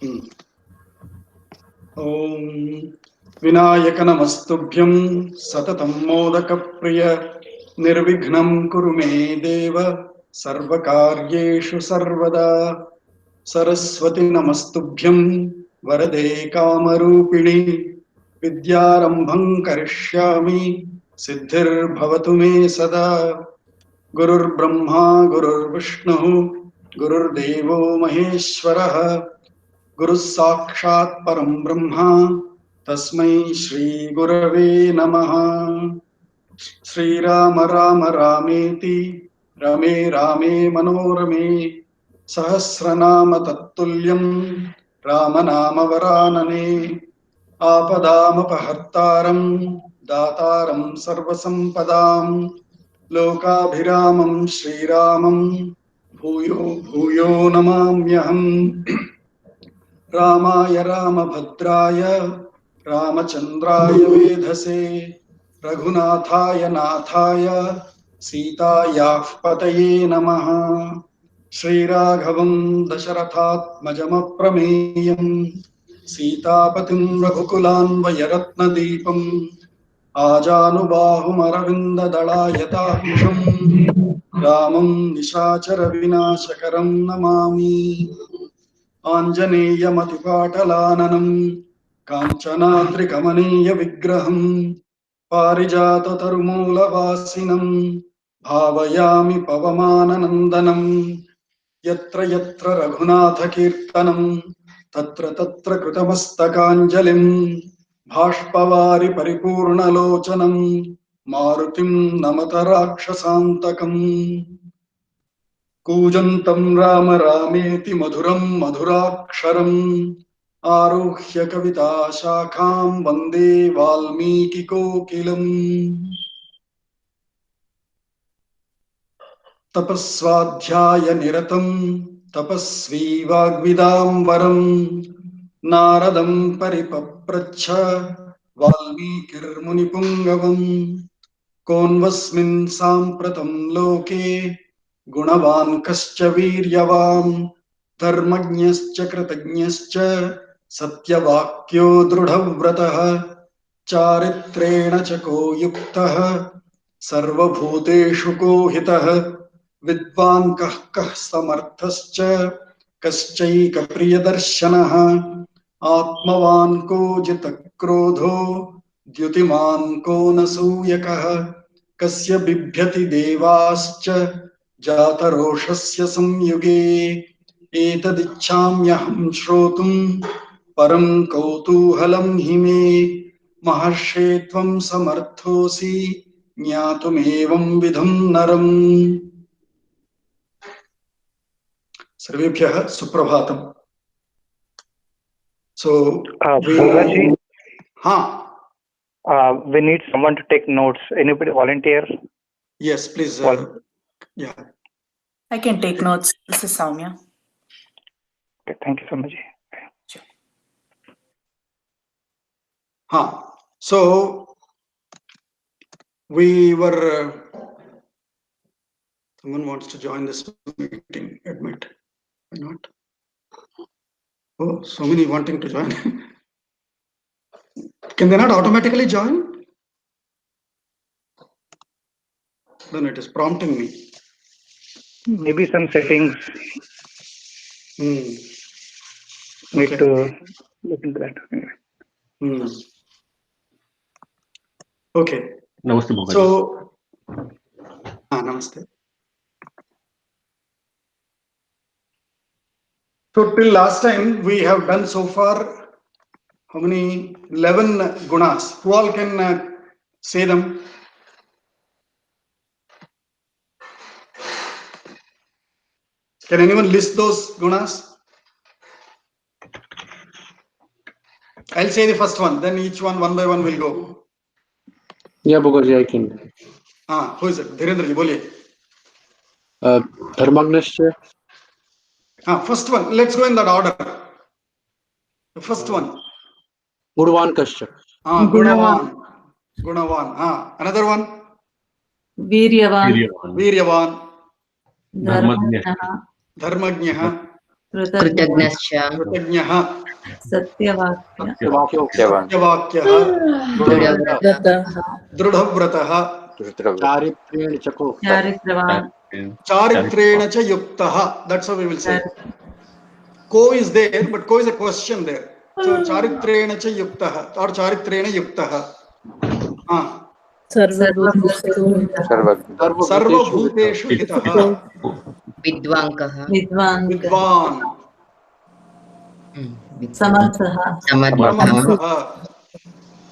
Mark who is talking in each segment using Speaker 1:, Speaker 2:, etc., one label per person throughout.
Speaker 1: ओम विनायक नमस्तुभ्यं सततं मोदक प्रिय निर्विघ्नं कुरु मे देव सर्वकार्येषु सर्वदा सरस्वती नमस्तुभ्यं वरदे कामरूपिणी विद्यारंभं करिष्यामि सिद्धिर्भवतु मे सदा गुरुर्ब्रह्मा गुरुर्विष्णुः गुरुर्देवो महेश्वरः गुरुः साक्षात् परं ब्रह्म तस्मै श्री गुरवे नमः। श्रीराम राम रामेति रमे रामे मनोरमे सहस्रनाम तत्तुल्यं रामनाम वरानने आपदामपहर्तारं दातारं सर्वसम्पदां लोकाभिरामं श्रीरामं भूयो भूयो नमाम्यहम्। रामाय रामभद्राय रामचन्द्राय वेधसे रघुनाथाय नाथाय सीतायाः पतये नमः। श्रीराघवं दशरथात्मजमप्रमेयं सीतापतिं रघुकुलान्वयरत्नदीपम् आजानुबाहुमरविन्ददलायताक्षम् रामं निशाचरविनाशकरं नमामि। आञ्जनेयमतिपाटलाननं काञ्चनाद्रिकमनीयविग्रहम् पारिजाततरुमूलवासिनं भावयामि पवमाननन्दनं यत्र यत्र रघुनाथकीर्तनं तत्र तत्र कृतमस्तकाञ्जलिं बाष्पवारि परिपूर्णलोचनं मारुतिं नमत राक्षसान्तकम्। कूजन्तं राम रामेति मधुरं मधुराक्षरम् आरुह्य कविताशाखां वन्दे वाल्मीकिकोकिलम्। तपस्वाध्याय निरतं तपस्वी वाग्विदाम्बरं नारदं परिपप्रच्छ वाल्मीकिर्मुनिपुङ्गवम् कोन्वस्मिन् साम्प्रतं लोके गुणवान् कश्च वीर्यवान् धर्मज्ञश्च कृतज्ञश्च सत्यवाक्यो दृढव्रतः चारित्रेण च को युक्तः सर्वभूतेषु को हितः विद्वान् कः कः समर्थश्च कश्चैकप्रियदर्शनः आत्मवान् को जितक्रोधो द्युतिमान् को न सूयकः कस्य बिभ्यति देवाश्च जातरोषस्य संयुगे एतदिच्छाम्यहं श्रोतुं परं कौतूहलं हि मे महर्षे त्वं समर्थोऽसि ज्ञातुमेवं विधं नरम्। सर्वेभ्यः सुप्रभातम्। So
Speaker 2: Bhogaji,
Speaker 1: we
Speaker 2: need someone to take notes. Anybody volunteer?
Speaker 1: Yes, please. Yeah,
Speaker 3: I can take notes. This is Soumya.
Speaker 2: Okay, thank you so much.
Speaker 3: Sure.
Speaker 1: So we were. Someone wants to join this meeting. Admit. Why not? Oh, so many wanting to join. Can they not automatically join? Then it is prompting me.
Speaker 2: Maybe some settings. Need to look into that.
Speaker 1: Okay.
Speaker 4: Namaste, Bhogaji.
Speaker 1: So, namaste. So till last time we have done so far how many? 11 gunas. Who all can say them? Can anyone list those gunas? I'll say the first one, then each one by one will go.
Speaker 4: Yeah, Bhogaji, I can.
Speaker 1: Who is it? Dhirendra ji, boliye.
Speaker 4: Dharmagnasya.
Speaker 1: First one. Let's go in that order. The first one.
Speaker 4: Gunavan Kasya.
Speaker 1: Gunavan. Gunavan. Another one.
Speaker 3: Viryavan.
Speaker 1: Viryavan.
Speaker 4: Dharmagnyah.
Speaker 1: Dharmagnyah.
Speaker 5: कृतज्ञश्च
Speaker 1: कृतज्ञः
Speaker 3: Satyavakya.
Speaker 1: सत्यवाक्यः
Speaker 5: दृढव्रतः
Speaker 1: दृढव्रतः
Speaker 4: चारित्र्येण चकोक्तः
Speaker 3: Charitravan.
Speaker 1: चारित्रेण च युक्तः. That's how we will say. Ko is there, but ko is a question there. So charitrena cha yuktah or charitrena yuktah.
Speaker 3: Sarvabhuteshu
Speaker 1: Sarvabhuteshu hitah.
Speaker 5: विद्वाङ्कः
Speaker 3: Vidvanka.
Speaker 1: Vidvan.
Speaker 3: Samarthaha.
Speaker 5: समर्थः
Speaker 1: Samarthaha.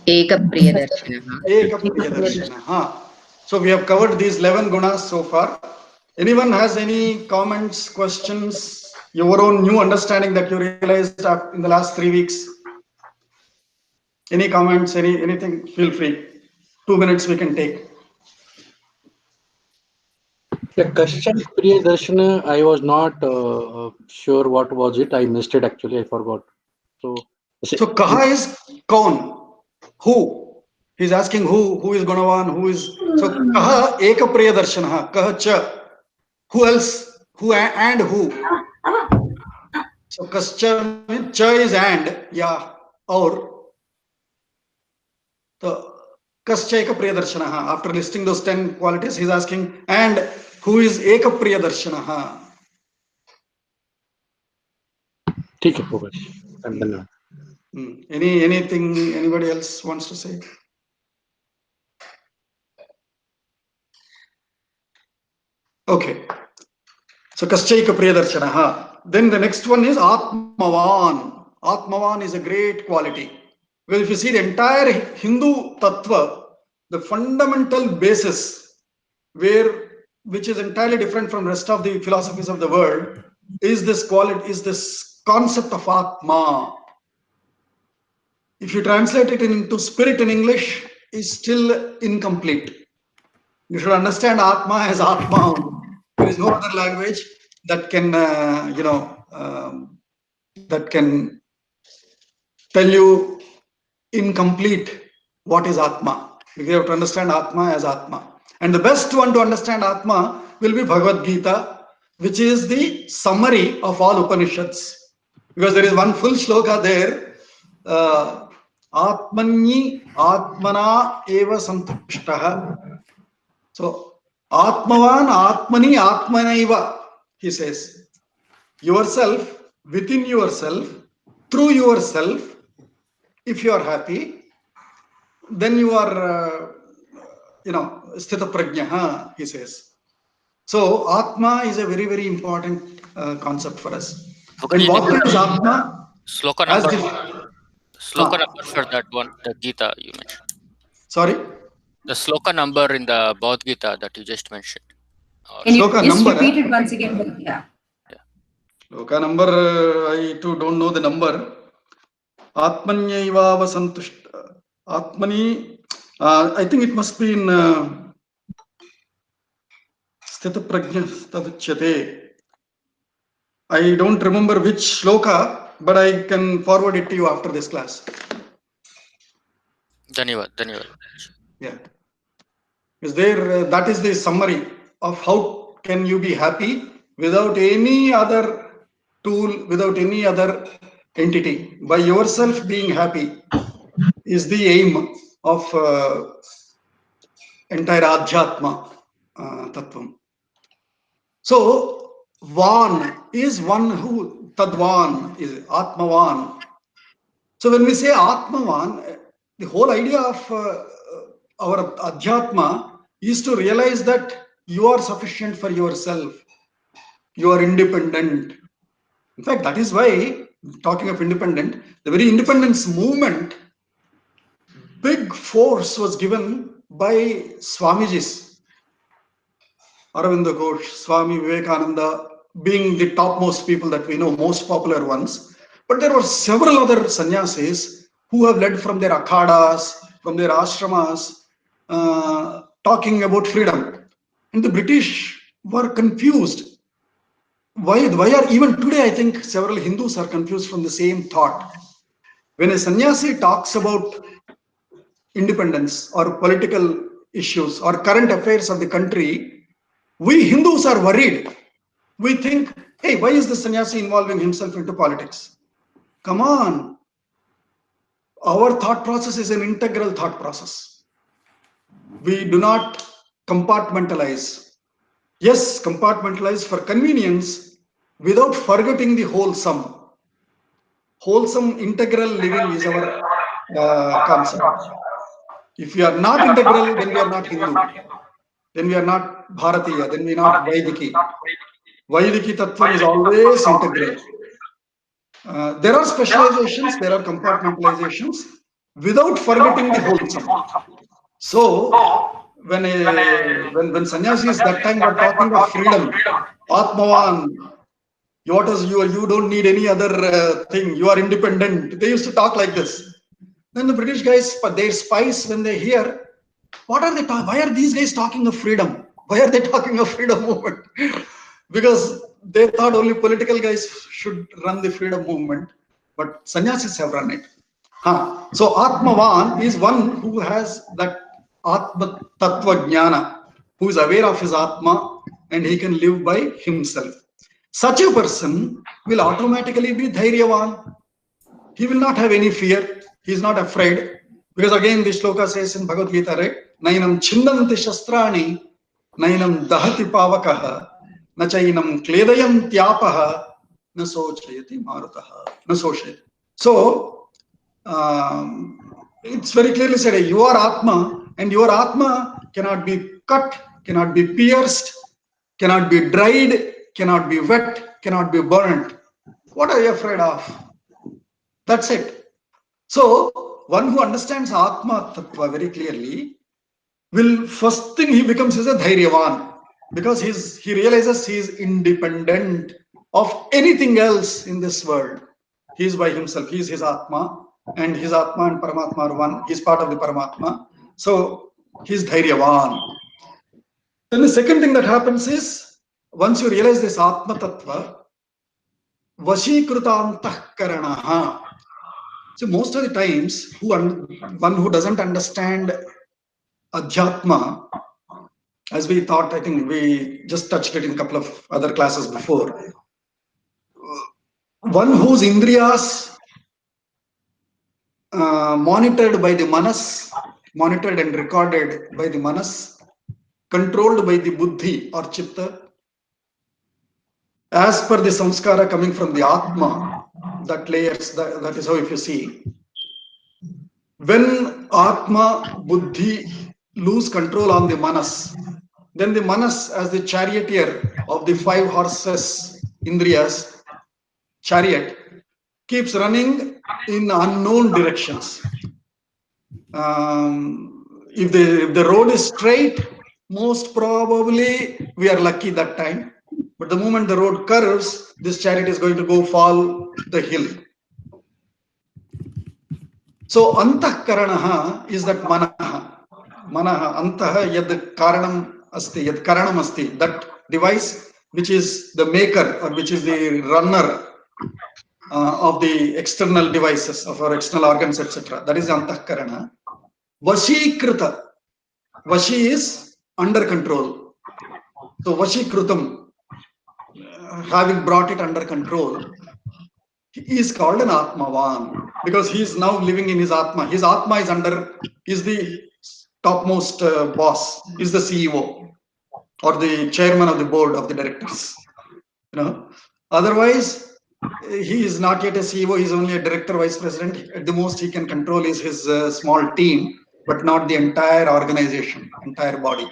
Speaker 5: एकप्रियदर्शनः
Speaker 1: Ekapriyadarshana. So we have covered these 11 gunas so far. Anyone has any comments, questions, your own new understanding that you realized in the last 3 weeks? Any comments, anything, feel free. 2 minutes we can take.
Speaker 4: Yeah, Kaschan Priyadarshana, I was not sure what was it. I missed it actually. I forgot. So
Speaker 1: Kaha is kaun? Who? He's asking who is Gunavan, who is. So Kaha Eka Priyadarshana, Kaha Cha. Who else? Who and who? So Kascha means Cha is and, yeah, or. So Kascha Eka Priyadarshana. After listing those 10 qualities, he's asking, and who is Eka Priyadarshana?
Speaker 4: ठीक है होगा जी धन्यवाद
Speaker 1: Anything anybody else wants to say? Okay. So Kaschaika Priyadarshanaha. Then the next one is Atmavan. Atmavan is a great quality. Well, if you see the entire Hindu Tattva, the fundamental basis which is entirely different from rest of the philosophies of the world is this quality, is this concept of Atma. If you translate it into spirit in English, is still incomplete. You should understand Atma as Atma. There is no other language that can, that can tell you incomplete what is Atma. You have to understand Atma as Atma. And the best one to understand Atma will be Bhagavad Gita, which is the summary of all Upanishads. Because there is one full shloka there. Atmanyi Atmana eva santushtah. So, Atmavan, Atmani, Atmanaiva, he says. Yourself, within yourself, through yourself, if you are happy, then you are, Sthita Prajnaha, he says. So, Atma is a very, very important concept for us. And what is Atma?
Speaker 6: Sloka number for that one, the Gita you mentioned.
Speaker 1: Sorry?
Speaker 6: The sloka number in the Bhagavad Gita that you just mentioned.
Speaker 7: Can you
Speaker 1: Sloka
Speaker 7: just
Speaker 1: number,
Speaker 7: repeat it once again? Yeah.
Speaker 1: Sloka number, I too don't know the number. Atmanyaiva santushta. Atmani, I think it must be in Sthita Prajna Taduchyate. I don't remember which shloka, but I can forward it to you after this class.
Speaker 6: Dhanyavad.
Speaker 1: Yeah. Is there, that is the summary of how can you be happy without any other tool, without any other entity. By yourself being happy is the aim of entire Adhyatma Tattvam. So, Van is one who, Tadvan is Atmavan. So when we say Atmavan, the whole idea of our Adhyatma is to realize that you are sufficient for yourself. You are independent. In fact, that is why, talking of independent, the very independence movement, big force was given by Swamijis. Aurobindo Ghosh, Swami Vivekananda being the topmost people that we know, most popular ones. But there were several other sannyasis who have led from their akhadas, from their ashramas, talking about freedom. And the British were confused. Why are, even today, I think several Hindus are confused from the same thought. When a sannyasi talks about independence or political issues or current affairs of the country, we Hindus are worried. We think Hey, why is the sannyasi involving himself into politics? Come on. Our thought process is an integral thought process. We do not compartmentalize. Yes, compartmentalize for convenience without forgetting the wholesome. Wholesome integral living is our concept. If we are not integral, then we are not Hindu. Then we are not Bharatiya. Then we are not Vaidiki. Vaidiki Tattva is always integral. There are specializations, there are compartmentalizations without forgetting the wholesome. So when sannyasis that time were talking of freedom, Atmavan, you don't need any other thing, you are independent. They used to talk like this. Then the British guys, their spies, when they hear, what are they talking? Why are these guys talking of freedom? Why are they talking of freedom movement? Because they thought only political guys should run the freedom movement, but sannyasis have run it. So Atmavan is one who has that Atma Tattva Jnana, who is aware of his Atma and he can live by himself. Such a person will automatically be Dhairyavan. He will not have any fear. He is not afraid. Because again, the shloka says in Bhagavad Gita, right? Nainam chindanti shastrani, nainam dahati pavakaha, na chainam kledayam tyapaha, na sochayati marutaha, na sochayati. So, it's very clearly said, you are Atma, and your Atma cannot be cut, cannot be pierced, cannot be dried, cannot be wet, cannot be burnt. What are you afraid of? That's it. So, one who understands Atma Tattva very clearly will, first thing he becomes is a Dhairyavan, because he realizes he is independent of anything else in this world. He is by himself, he is his Atma, and his Atma and Paramatma are one. He is part of the Paramatma. So, he is Dhairyavan. Then the second thing that happens is, once you realize this Atma Tattva, Vashikruta Antahkaranaha. So most of the times, one who doesn't understand Adhyatma, as we thought, I think we just touched it in a couple of other classes before. One whose Indriyas monitored by the Manas, monitored and recorded by the Manas, controlled by the Buddhi or Chitta, as per the samskara coming from the Atma, that layers, that is how if you see. When Atma, Buddhi lose control on the Manas, then the Manas, as the charioteer of the 5 horses, Indriyas, chariot, keeps running in unknown directions. If the road is straight, most probably we are lucky that time. But the moment the road curves, this chariot is going to go fall the hill. So Antahkaranaha is that Manaha. Manaha, Antaha yad karanam asti, yad karanam asti, that device which is the maker or which is the runner of the external devices, of our external organs, etc. That is Antahkarana. Vashikrita. Vashi is under control. So Vashikrutam, having brought it under control, he is called an Atmavan because he is now living in his Atma. His Atma is the topmost boss, is the CEO or the chairman of the board of the directors. Otherwise, he is not yet a CEO. He is only a director, vice president. At the most, he can control is his small team, but not the entire organization, entire body.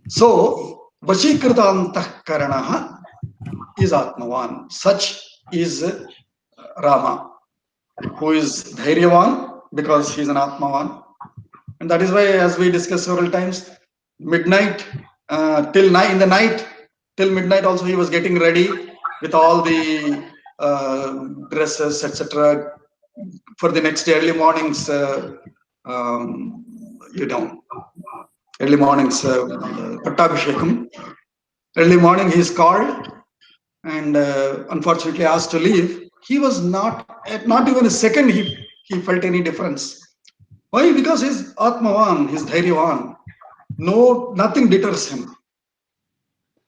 Speaker 1: So, Vashikrita Antahkaranaha is Atmavan. Such is Rama, who is Dhairyavan because he is an Atmavan. And that is why, as we discussed several times, midnight till night, till midnight also he was getting ready with all the dresses, etc. for the next day, early mornings, early mornings, Pattabhishekam. Early morning he is called and unfortunately asked to leave. He was not even a second he felt any difference. Why? Because he's Atmavan, he's Dhairyavan. Nothing deters him.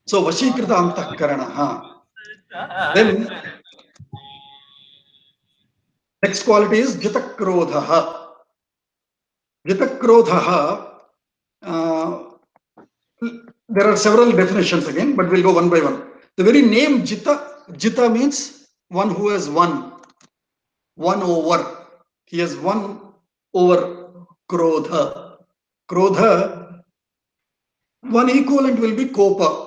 Speaker 1: So Vashikrita Antahkaranaha. Then next quality is Jitakrodha. Jitakrodha. There are several definitions again, but we'll go one by one. The very name Jita means one who has won over. He has won over Krodha. Krodha, one equivalent will be Kopa.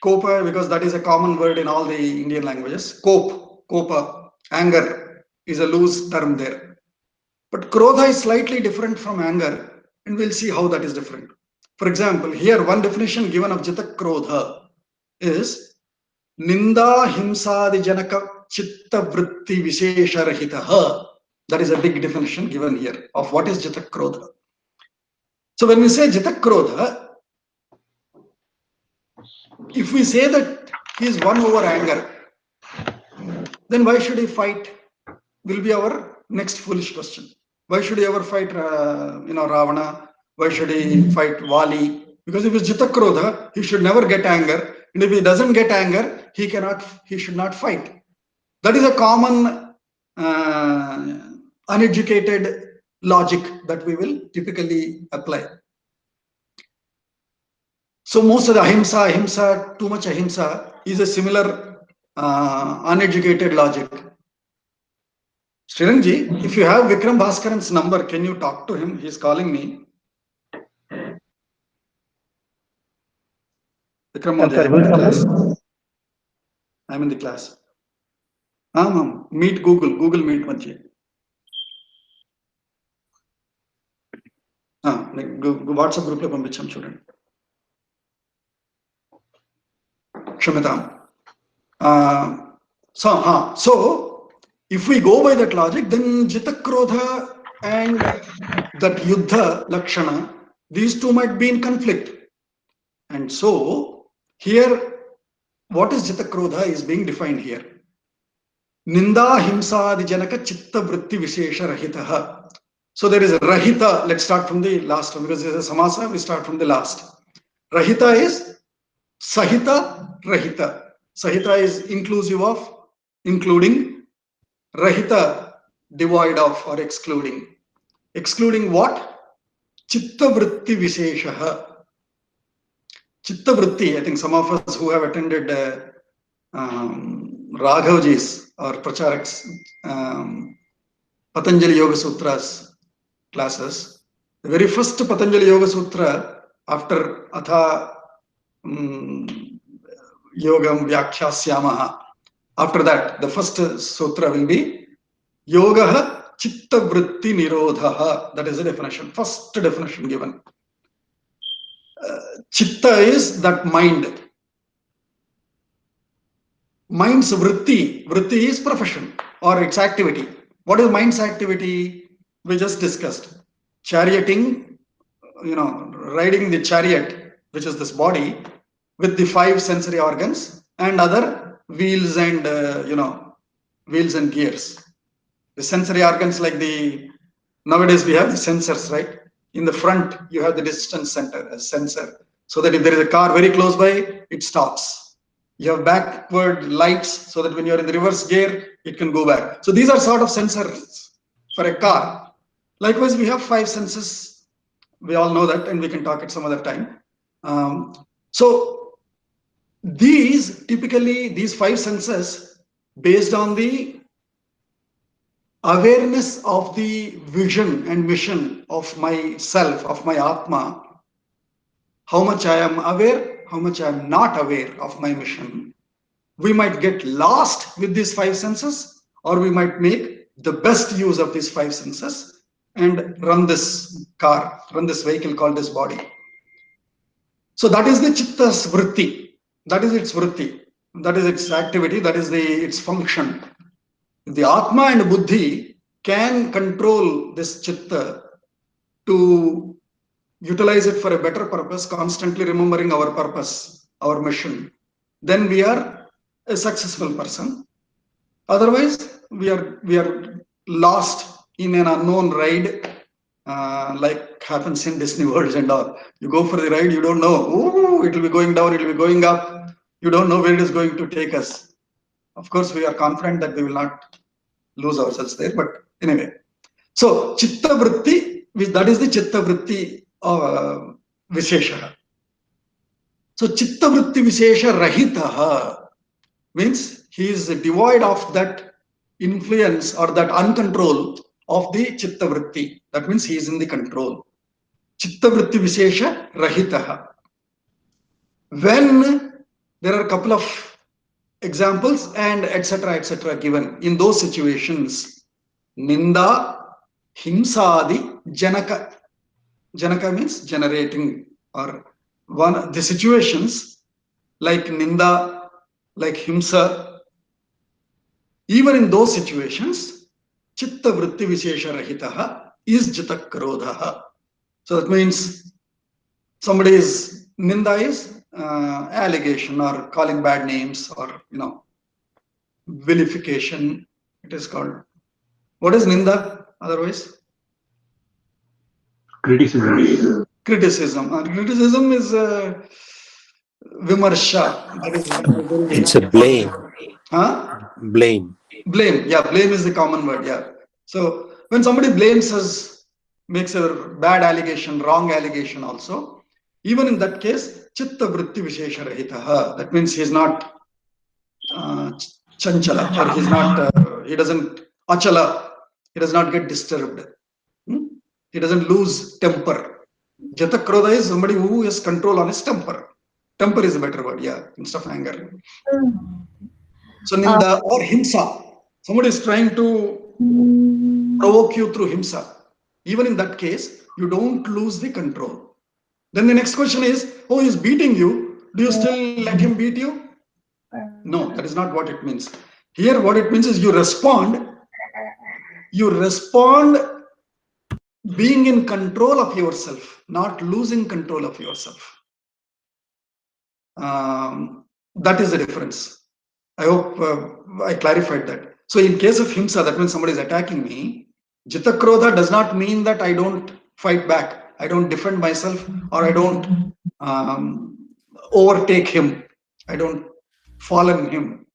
Speaker 1: Kopa, because that is a common word in all the Indian languages. Kopa, anger is a loose term there. But Krodha is slightly different from anger, and we'll see how that is different. For example, here one definition given of Jita Krodha is Ninda Himsadi Janaka Chitta Vritti Vishesha Rahitaha. That is a big definition given here of what is Jita Krodha. So when we say Jita Krodha, if we say that he is won over anger, then why should he fight? Will be our next foolish question. Why should he ever fight Ravana? Why should he fight Vali? Because if it's Jita Krodha, he should never get anger. And if he doesn't get anger, he should not fight. That is a common uneducated logic that we will typically apply. So most of the ahimsa, too much ahimsa is a similar uneducated logic. Srirangji, if you have Vikram Bhaskaran's number, can you talk to him? He's calling me. Vikram, I'm in the class. Meet Google Meet Manche. WhatsApp group lo పంపించాం చూడండి. క్షమితాం. So if we go by that logic, then Jitakrodha and that Yuddha Lakshana, these two might be in conflict. And so here, what is Jitakrodha is being defined here. Ninda Himsadi Janaka Chitta Vritti Vishesha Rahitaha. So there is a Rahita. Let's start from the last one because there's a Samasa. We start from the last. Rahita is Sahita Rahita. Sahita is inclusive of, including. Rahita, devoid of or excluding. Excluding what? Chitta Vritti Visheshaha. Chitta Vritti, I think some of us who have attended Raghavji's or Pracharak's Patanjali Yoga Sutras classes, the very first Patanjali Yoga Sutra after Atha Yogam Vyakhyāsyāmaha, after that, the first sutra will be Yogaha Chitta Vritti Nirodhaha. That is the definition, first definition given. Chitta is that mind. Mind's vritti. Vritti is profession or its activity. What is mind's activity? We just discussed. Charioting, riding the chariot, which is this body, with the 5 sensory organs and other wheels and wheels and gears. The sensory organs, like nowadays we have the sensors, right? In the front you have the distance sensor, so that if there is a car very close by, it stops. You have backward lights, so that when you are in the reverse gear, it can go back. So these are sort of sensors for a car. Likewise, we have 5 senses. We all know that, and we can talk at some other time. So these 5 senses, based on the awareness of the vision and mission of myself, of my Atma, how much I am aware, how much I am not aware of my mission. We might get lost with these 5 senses, or we might make the best use of these 5 senses and run this car, run this vehicle called this body. So that is the Chitta's vritti. That is its vritti. That is its activity. That is its function. The Atma and Buddhi can control this Chitta to utilize it for a better purpose, constantly remembering our purpose, our mission. Then we are a successful person. Otherwise, we are lost in an unknown ride, like happens in Disney World and all. You go for the ride, you don't know. Ooh, it will be going down, it will be going up. You don't know where it is going to take us. Of course, we are confident that we will not lose ourselves there, but anyway. So, chitta vritti, that is the chitta vritti vishesha. So, chitta vritti vishesha rahitaha means he is devoid of that influence or that uncontrol of the chitta vritti. That means he is in the control. Chitta vritti vishesha rahitaha. When there are a couple of examples and etc. given in those situations, ninda, himsadi, janaka. Janaka means generating, or one the situations like ninda, like himsa. Even in those situations, chitta vritti vishesha rahitaha is jita krodhaha. So that means somebody is ninda is allegation or calling bad names, or vilification, it is called. What is ninda otherwise?
Speaker 2: Criticism.
Speaker 1: Criticism is vimarsha.
Speaker 8: It's a blame.
Speaker 1: Huh?
Speaker 8: Blame.
Speaker 1: Blame. Yeah, blame is the common word. Yeah. So when somebody blames us, makes a bad allegation, wrong allegation also, even in that case, chitta vritti vishesha rahitaha. That means he is not chanchala, or he is not, he doesn't, achala, he does not get disturbed. He doesn't lose temper. Jata krodha is somebody who has control on his temper. Temper is a better word, yeah, instead of anger. So ninda or himsa. Somebody is trying to provoke you through himsa. Even in that case, you don't lose the control. Then the next question is, oh, he's beating you. Do you still let him beat you? No, that is not what it means. Here, what it means is you respond. You respond being in control of yourself, not losing control of yourself. That is the difference. I hope I clarified that. So in case of himsa, that means somebody is attacking me. Jita krodha does not mean that I don't fight back, I don't defend myself, or I don't overtake him, I don't fall on him.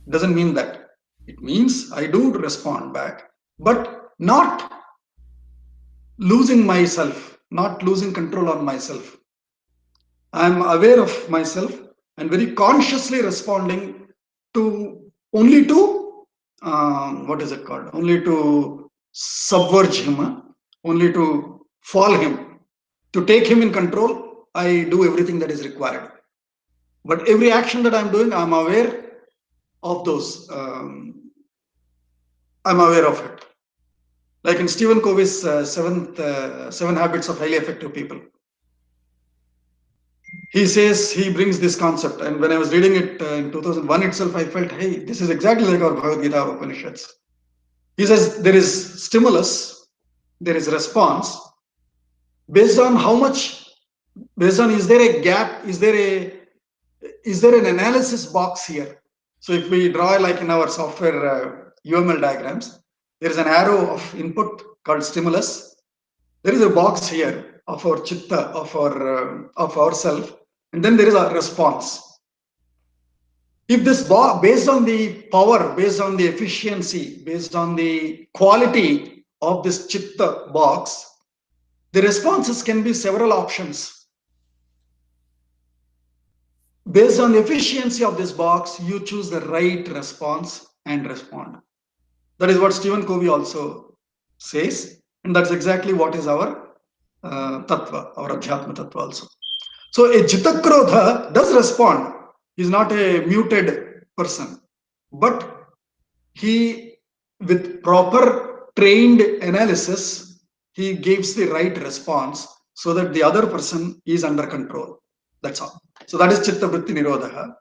Speaker 1: It doesn't mean that. It means I do respond back, but not losing myself, not losing control on myself. I'm aware of myself and very consciously responding to only to what is it called? Only to subverge him, only to fall him, to take him in control. I do everything that is required. But every action that I'm doing, I'm aware of those. I'm aware of it. Like in Stephen Covey's 7 Habits of Highly Effective People. He says, he brings this concept, and when I was reading it in 2001 itself, I felt, hey, this is exactly like our Bhagavad Gita Upanishads. He says there is stimulus, there is response, based on how much, based on is there a gap, is there an analysis box here? So if we draw like in our software UML diagrams, there is an arrow of input called stimulus. There is a box here of our chitta, of our self, and then there is a response. If this based on the power, based on the efficiency, based on the quality of this chitta box, the responses can be several options. Based on the efficiency of this box, you choose the right response and respond. That is what Stephen Covey also says, and that's exactly what is our tattva, our adhyatma tattva also. So a jitakrodha does respond. He's not a muted person, but he, with proper trained analysis, he gives the right response so that the other person is under control. That's all. So that is chitta vritti nirodha.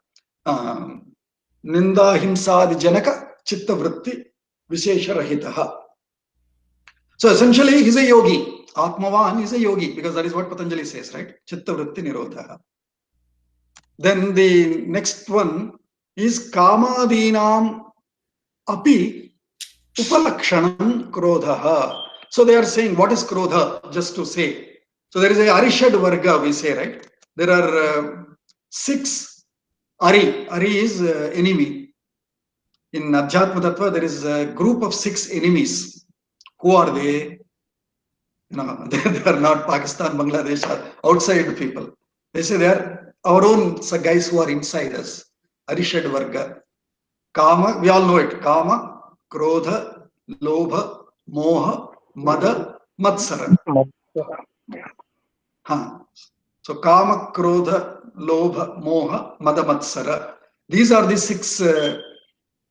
Speaker 1: Ninda himsa di janaka chitta vritti vishesha rahitaha. So essentially, he's a yogi. Atmavan is a yogi, because that is what Patanjali says, right? Chitta vritti nirodha. Then the next one is kamadinam api upalakshanam krodha. So they are saying, what is krodha? Just to say. So there is a arishad varga, we say, right? There are 6 ari. Ari is enemy. in Adhyatma Tattva, there is a group of 6 enemies. Who are they? They are not Pakistan, Bangladesh, or outside people. They say they are our own guys who are inside us. Arishad Varga. Kama, we all know it. Kama, Krodha, Lobha, Moha, Mada, Matsara. So Kama, Krodha, Lobha, Moha, Mada, Matsara. These are the 6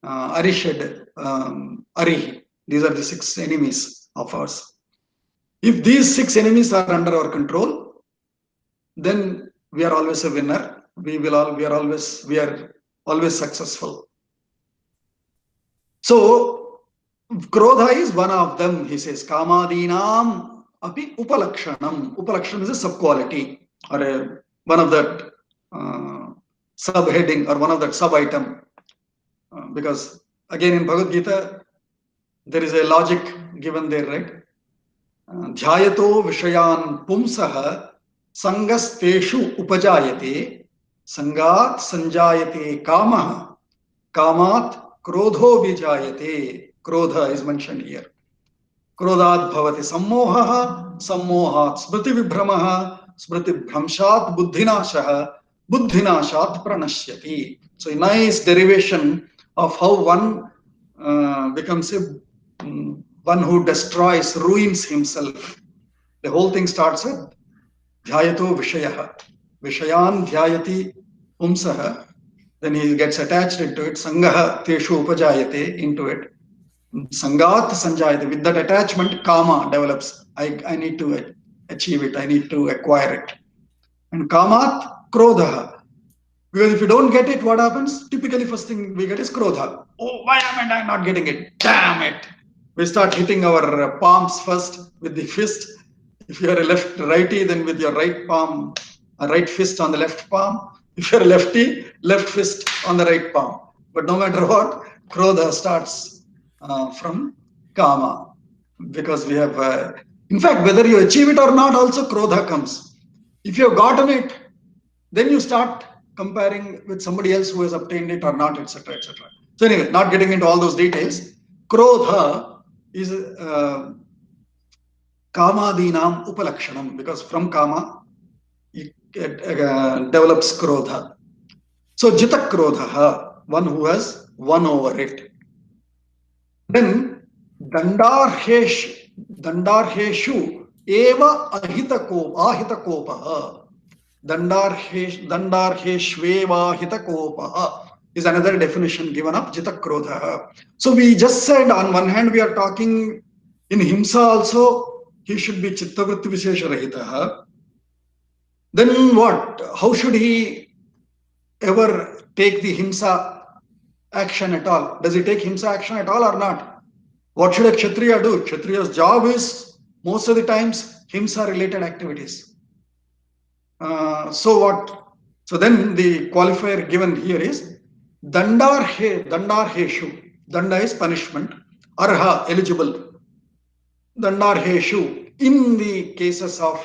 Speaker 1: Arishad, Arihi. These are the 6 enemies of ours. If these 6 enemies are under our control, then we are always a winner. We are always successful. So Krodha is one of them. He says Kamadinam api upalakshanam. Upalakshanam is a sub-quality or one of that subheading or one of that sub-item. Because again in Bhagavad Gita, there is a logic given there, right? Dhyayato Vishayan Pumsaha Sangasteshu Upajayate Sangat Sanjayate Kamaha Kamat Krodho Vijayate. Krodha is mentioned here. Krodhat Bhavati Sammohaha Sammohat Smriti Vibhramaha Smriti Bhramshat Buddhinashaha Buddhinashat Pranashyati. So a nice derivation of how one becomes one who destroys, ruins himself. The whole thing starts with Dhyayato Vishayaha. Vishayan Dhyayati Pumsaha. Then he gets attached into it. Sangaha Teshu Upajayate, into it. Sangat Sanjayate. With that attachment, Kama develops. I need to achieve it. I need to acquire it. And Kamat Krodha. Because if you don't get it, what happens? Typically, first thing we get is Krodha. Oh, why am I not getting it? Damn it. We start hitting our palms first with the fist. If you are a righty, then with your right palm, a right fist on the left palm. If you're a lefty, left fist on the right palm. But no matter what, Krodha starts from Kama. Because we have, in fact, whether you achieve it or not, also Krodha comes. If you have gotten it, then you start comparing with somebody else who has obtained it or not, etc., etc. So anyway, not getting into all those details, Krodha is Kamadinam Upalakshanam, because from Kama it develops Krodha. So Jita Krodha, one who has won over it. Then Dandarheshu eva ahita kopa. Dandarheshveva hita kopa is another definition given of Jita Krodha. So we just said on one hand we are talking in Himsa also he should be Chittavritti Vishesha Rahitaha. Then what? How should he ever take the Himsa action at all? Does he take Himsa action at all or not? What should a Kshatriya do? Kshatriya's job is most of the times Himsa related activities. So what? So then the qualifier given here is Dandarheshu. Danda is punishment. Arha, eligible. Dandarheshu, in the cases of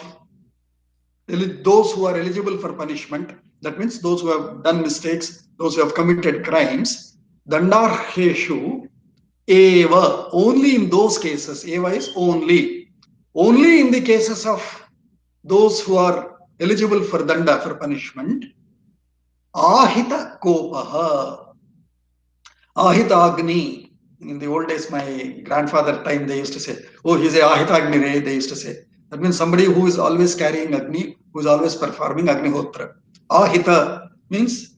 Speaker 1: those who are eligible for punishment, that means those who have done mistakes, those who have committed crimes, Dandarheshu eva, only in those cases, eva is only in the cases of those who are eligible for danda, for punishment, ahita kopaha, ahita agni. In the old days, my grandfather time, they used to say, oh, he's a ahita agni re, they used to say. That means somebody who is always carrying agni, who is always performing agnihotra. Ahita means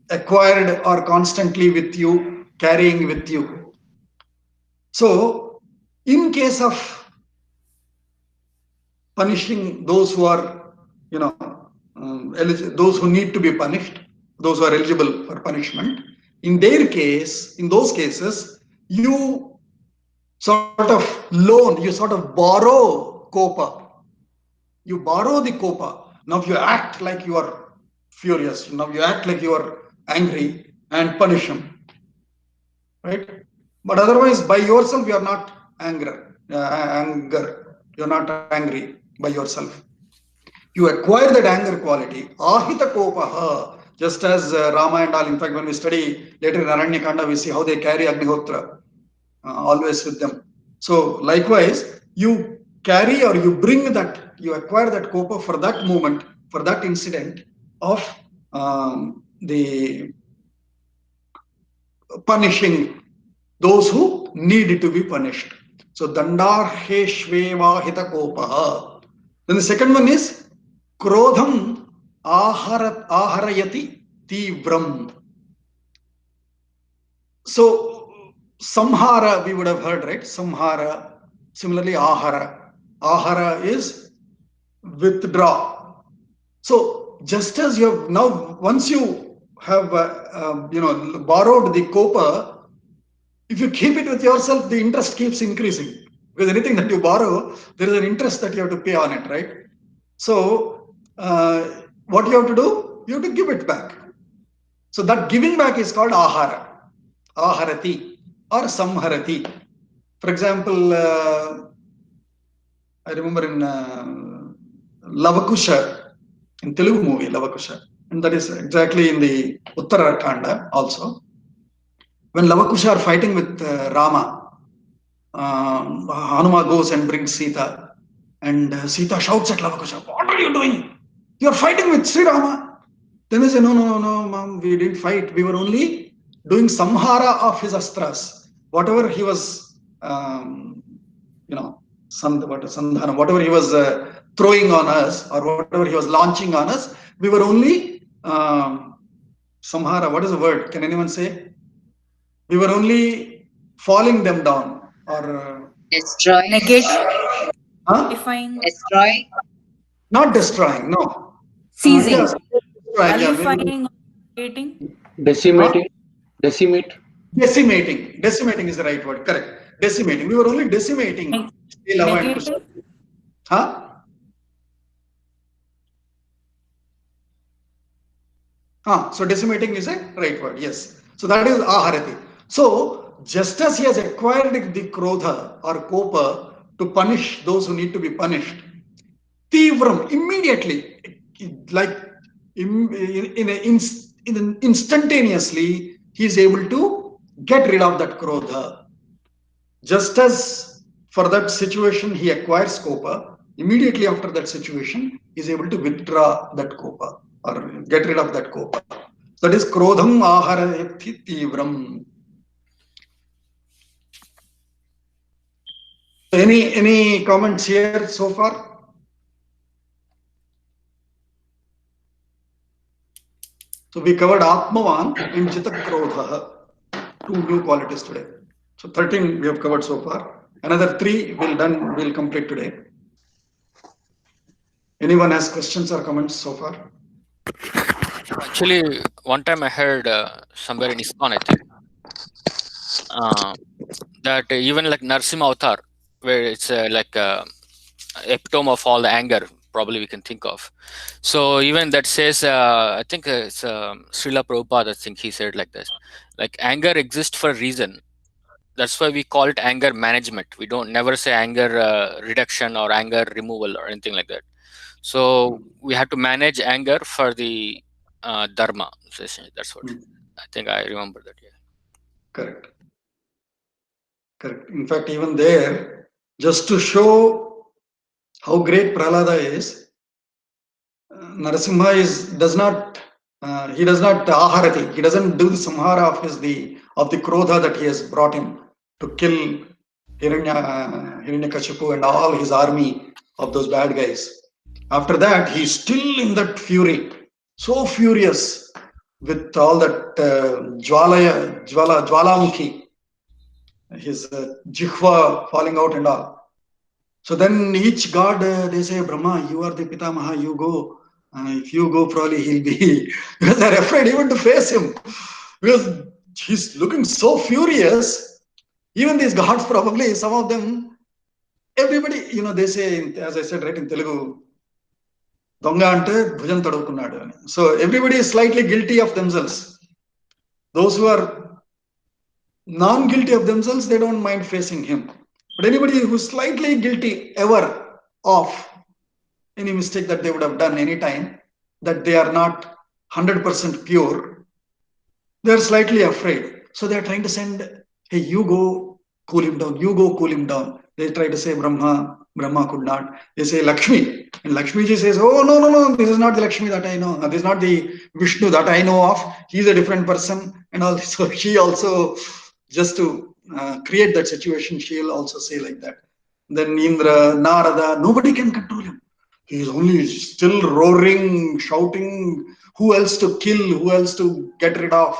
Speaker 1: acquired or constantly with you, carrying with you. So in case of punishing those who are, those who need to be punished, those who are eligible for punishment, in their case, in those cases, you sort of loan, you sort of borrow kopa. You borrow the kopa. Now you act like you are furious. Now you act like you are angry and punish him. Right? But otherwise, by yourself, you are not anger. You are not angry by yourself. You acquire that anger quality. Ahita kopaha. Just as Rama and all, in fact, when we study later in Aranyakanda, we see how they carry Agnihotra always with them. So likewise, you carry or you bring that, you acquire that kopa for that moment, for that incident of the punishing those who need to be punished. So dandarheshveva hita kopa. Then the second one is krodham aharayati tivram. So samhara we would have heard, right? Samhara. Similarly, ahara. Ahara is withdraw. So just as you have now, once you have borrowed the kopa, if you keep it with yourself, the interest keeps increasing, because anything that you borrow, there is an interest that you have to pay on it, right? So what you have to do, you have to give it back. So that giving back is called ahara, aharati or samharati. For example, I remember in Lavakusha, in Telugu movie Lavakusha, and that is exactly in the Uttarakanda also. When Lavakusha are fighting with Rama, Hanuma goes and brings Sita, and Sita shouts at Lavakusha, "What are you doing? You are fighting with Sri Rama." Then they say, "No, ma'am, we didn't fight. We were only doing samhara of his astras. Whatever he was, sandhana, whatever he was throwing on us, or whatever he was launching on us, we were only samhara. What is the word? Can anyone say? We were only falling them down, or
Speaker 5: Destroy.
Speaker 7: Negate.
Speaker 3: Define.
Speaker 5: Destroy.
Speaker 1: not destroying. No.
Speaker 7: Seizing.
Speaker 1: Yes, destroying, yeah,
Speaker 3: Nullifying or negating.
Speaker 4: Decimating. Decimate.
Speaker 1: Decimating. Decimating is the right word. Correct. Decimating. We were only decimating.
Speaker 3: Negating.
Speaker 1: Huh? So decimating is a right word. Yes. So that is aharati. So just as he has acquired the krodha or kopa to punish those who need to be punished, tivram, immediately, like instantaneously, he is able to get rid of that krodha. Just as for that situation he acquires kopa, immediately after that situation he is able to withdraw that kopa or get rid of that kopa. That is krodham aharayati tivram. Any comments here so far? So we covered Atmavan and Chitakrodha, 2 new qualities today. So 13 we have covered so far. Another 3 we'll complete today. Anyone has questions or comments so far?
Speaker 6: Actually, one time I heard somewhere in ISKCON, I think, that even like Narsimha Avatar, where it's like epitome of all the anger probably we can think of. So even that says, I think it's Srila Prabhupada, I think he said like this, like anger exists for a reason. That's why we call it anger management. We don't never say anger reduction or anger removal or anything like that. So we have to manage anger for the dharma. That's what I think I remember that. Yeah.
Speaker 1: Correct. Correct. In fact, even there, just to show how great Prahlada is, Narasimha does not aharati. He doesn't do the samhara of the krodha that he has brought in to kill Hiranyakashipu and all his army of those bad guys. After that, he's still in that fury, so furious with all that Jwalamukhi, his jihva falling out and all. So then each god, they say, Brahma, you are the Pitamaha, you go. If you go, probably he'll be, because they're afraid even to face him, because he's looking so furious. Even these gods, probably, some of them, everybody, they say, as I said, right, in Telugu, Donga ante bhujan tadukunnadu. So everybody is slightly guilty of themselves. Those who are non-guilty of themselves, they don't mind facing him. But anybody who's slightly guilty ever of any mistake that they would have done any time, that they are not 100% pure, they're slightly afraid. So they're trying to send, hey, you go cool him down, you go cool him down. They try to say Brahma could not. They say Lakshmi. And Lakshmi ji says, oh, no, this is not the Lakshmi that I know. This is not the Vishnu that I know of. He's a different person. And also, she also, just to create that situation, she'll also say like that. Then Indra, Narada, nobody can control him. He's only still roaring, shouting, who else to kill, who else to get rid of.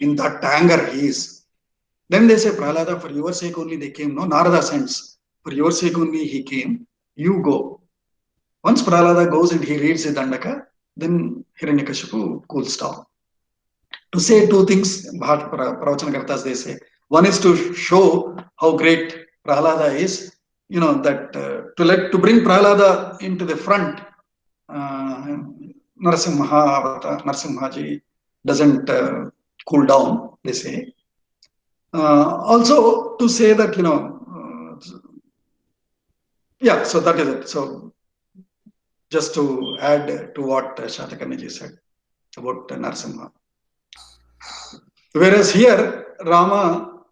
Speaker 1: In that anger he is. Then they say, Prahlada, for your sake only they came. No, Narada sends. For your sake only he came. You go. Once Prahlada goes and he reads the Dandaka, then Hiranyakashipu cools down. To say two things, Pravachanakartas they say. One is to show how great Prahlada is. You know, that to bring Prahlada into the front, Narasimhaji doesn't cool down, they say. Also to say that, you know, yeah, so that is it. So just to add to what Shatakarniji said about Narasimha. Whereas here, Rama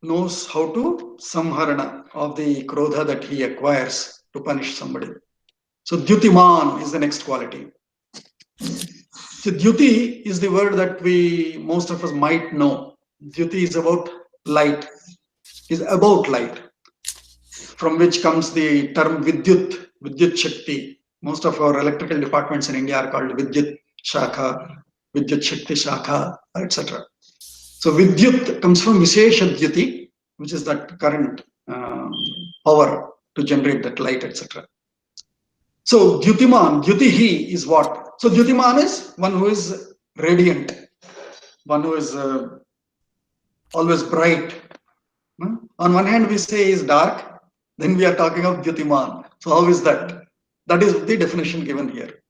Speaker 1: knows how to samharana of the krodha that he acquires to punish somebody. So Dyutiman is the next quality. So Dyuti is the word that most of us might know. Dyuti is about light, from which comes the term Vidyut Shakti. Most of our electrical departments in India are called Vidyut Shakha, Vidyut Shakti Shakha, etc. So Vidyut comes from Vishesha Dyuti, which is that current power to generate that light, etc. So Dyutiman, Dyutihi is what? So Dyutiman is one who is radiant, one who is always bright. On one hand we say is dark, then we are talking of Dyutiman. So how is that? That is the definition given here.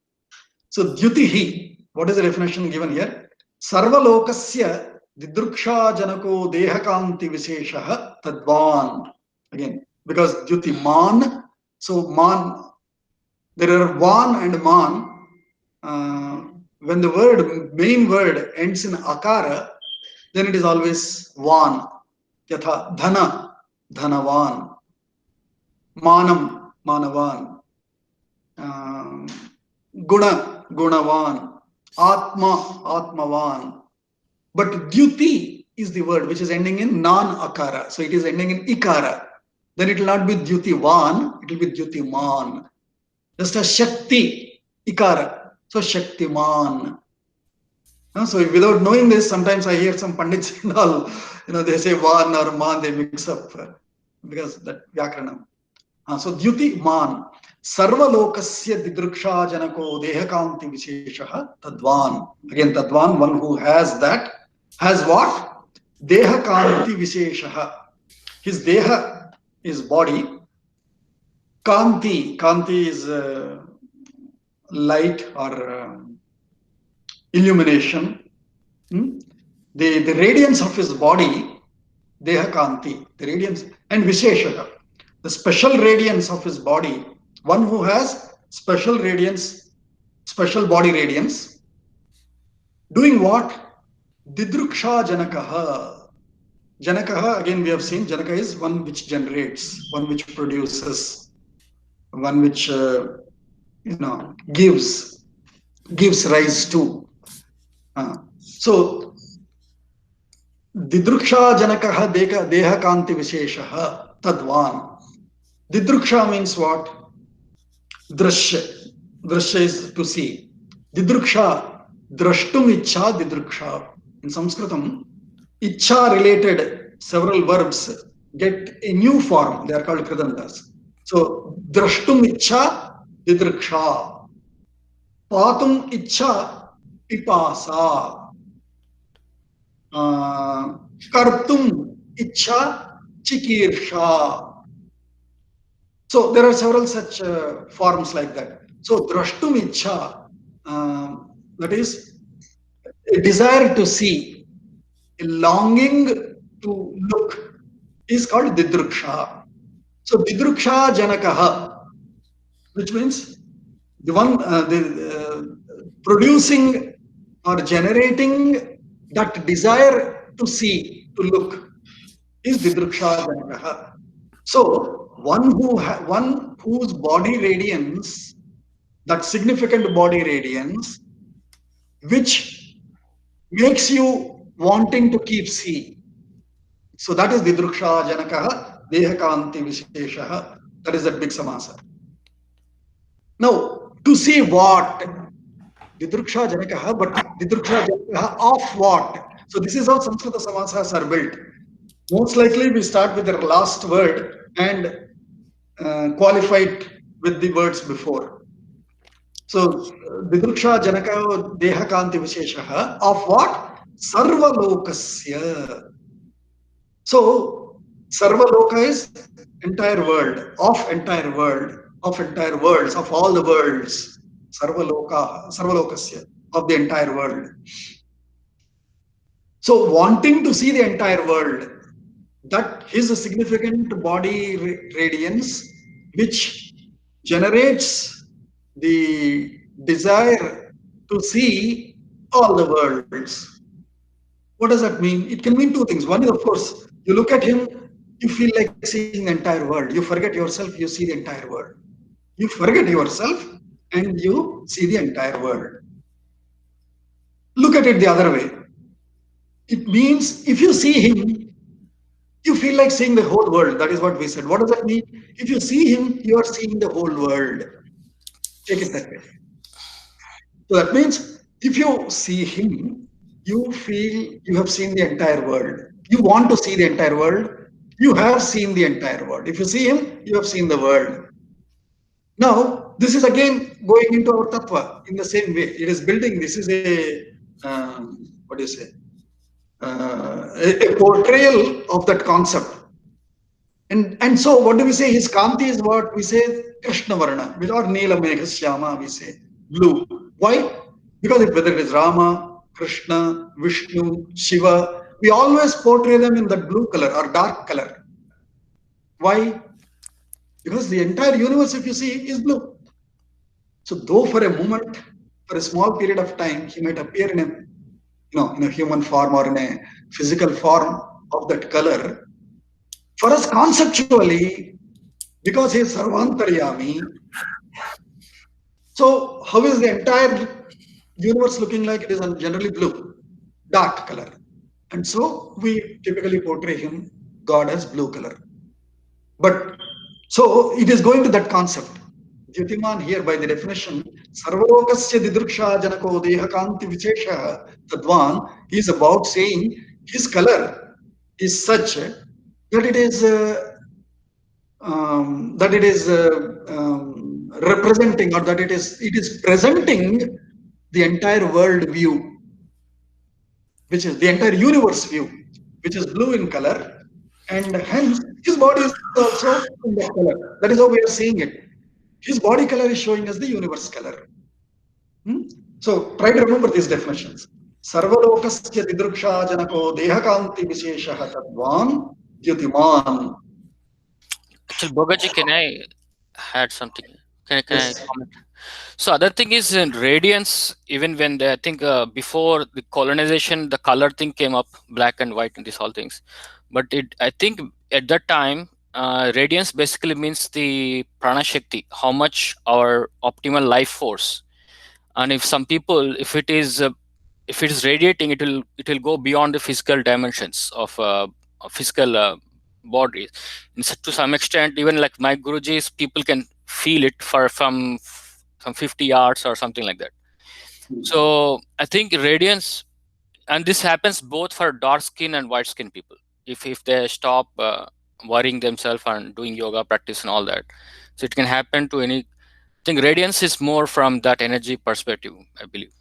Speaker 1: So Dyutihi, what is the definition given here? Sarvalokasya Didruksha Janako Dehakanti Visheshaha Tadvan. Again, because Dyutiman, so man, there are Van and Man. When the main word ends in Akara, then it is always Van. Yatha Dhana, Dhanavan. Manam, Manavan. Guna, Gunavan. Atma, Atmavan. But Dyuti is the word which is ending in non-akara. So it is ending in ikara. Then it will not be Dyutivan, it will be Dyutiman. Just as Shakti, ikara. So Shaktiman. So without knowing this, sometimes I hear some pandits and all, they say Van or Man, they mix up because that Vyakaranam. So Dyuti Man. Sarvalokasya Didruksha Janako Dehakanti Visheshaha Tadvan. Again, Tadvan, one who has that, has what? Dehakanti Visheshaha. His Deha is body. Kanti. Kanti is light or illumination. The radiance of his body, Deha Kanti, the radiance, and Visheshaha, the special radiance of his body, one who has special radiance, special body radiance, doing what? Didruksha Janakaha. Janakaha, again we have seen, Janaka is one which generates, one which produces, one which gives rise to. So Didruksha Janakaha Deha Kanti Visheshaha Tadvan. Didruksha means what? Drashya. Drashya is to see. Didruksha. Drashtum Ichha Didruksha. In Sanskritam, Ichha related several verbs get a new form. They are called Kridantas. So Drashtum Ichha Didruksha. Patum Ichha Pipasa. Kartum Ichha Chikirsha. So there are several such forms like that. So Drashtum Ichha, that is a desire to see, a longing to look, is called Didruksha. So Didruksha Janakaha, which means the one producing or generating that desire to see, to look, is Didruksha Janakaha. So one whose body radiance, that significant body radiance, which makes you wanting to keep seeing. So that is Didruksha Janakaha, Dehakanti Visheshaha. That is that big samasa. Now, to see what? Didruksha Janakaha, but Didruksha Janakaha of what? So this is how Sanskrit samasas are built. Most likely we start with the last word and qualify it with the words before. So Didruksha Janaka Dehakanti Visheshaha of what? Sarvalokasya. So Sarvaloka is entire world, of entire world, of entire worlds, of all the worlds. Sarvalokasya, of the entire world. So wanting to see the entire world, that is a significant body radiance which generates the desire to see all the worlds. What does that mean? It can mean two things. One is, of course, you look at him, you feel like seeing the entire world. You forget yourself, you see the entire world. You forget yourself and you see the entire world. Look at it the other way. It means if you see him, you feel like seeing the whole world. That is what we said. What does that mean? If you see him, you are seeing the whole world. Take it that way. So that means if you see him, you feel you have seen the entire world. You want to see the entire world. You have seen the entire world. If you see him, you have seen the world. Now, this is again going into our tattva in the same way. It is building. This is a, what do you say? A portrayal of that concept. And so what do we say? His Kanti is what we say Krishna Varna, or Neela Meghasyama, we say blue. Why? Because whether it is Rama, Krishna, Vishnu, Shiva, we always portray them in that blue color or dark color. Why? Because the entire universe, if you see, is blue. So though for a moment, for a small period of time, he might appear in a human form or in a physical form of that color. For us conceptually, because he is Sarvantaryami, so how is the entire universe looking like? It is generally blue, dark color. And so we typically portray him, God, as blue color. But so it is going to that concept. Jyotiman here by the definition, Sarvalokasya Didruksha Janako Dehakanti Vichesha Tadvan is about saying his color is such that it is representing, or that it is presenting the entire world view, which is the entire universe view, which is blue in color, and hence his body is also in that color. That is how we are seeing it. His body color is showing us the universe color. So try to remember these definitions. Sarvalokasya Didruksha Janako Dehakanti Visheshaha Tadvan Jyotiman.
Speaker 6: Actually, Bogaji, can I add something? Can I comment? So other thing is in radiance, even when I think before the colonization, the color thing came up, black and white and these all things. But I think at that time, radiance basically means the prana shakti, how much our optimal life force. And if some people, if it is radiating, it will go beyond the physical dimensions of physical bodies. And so to some extent, even like my Guruji's, people can feel it from 50 yards or something like that. So I think radiance, and this happens both for dark skin and white skin people. If they stop worrying themselves and doing yoga practice and all that, so it can happen to any. I think radiance is more from that energy perspective, I believe.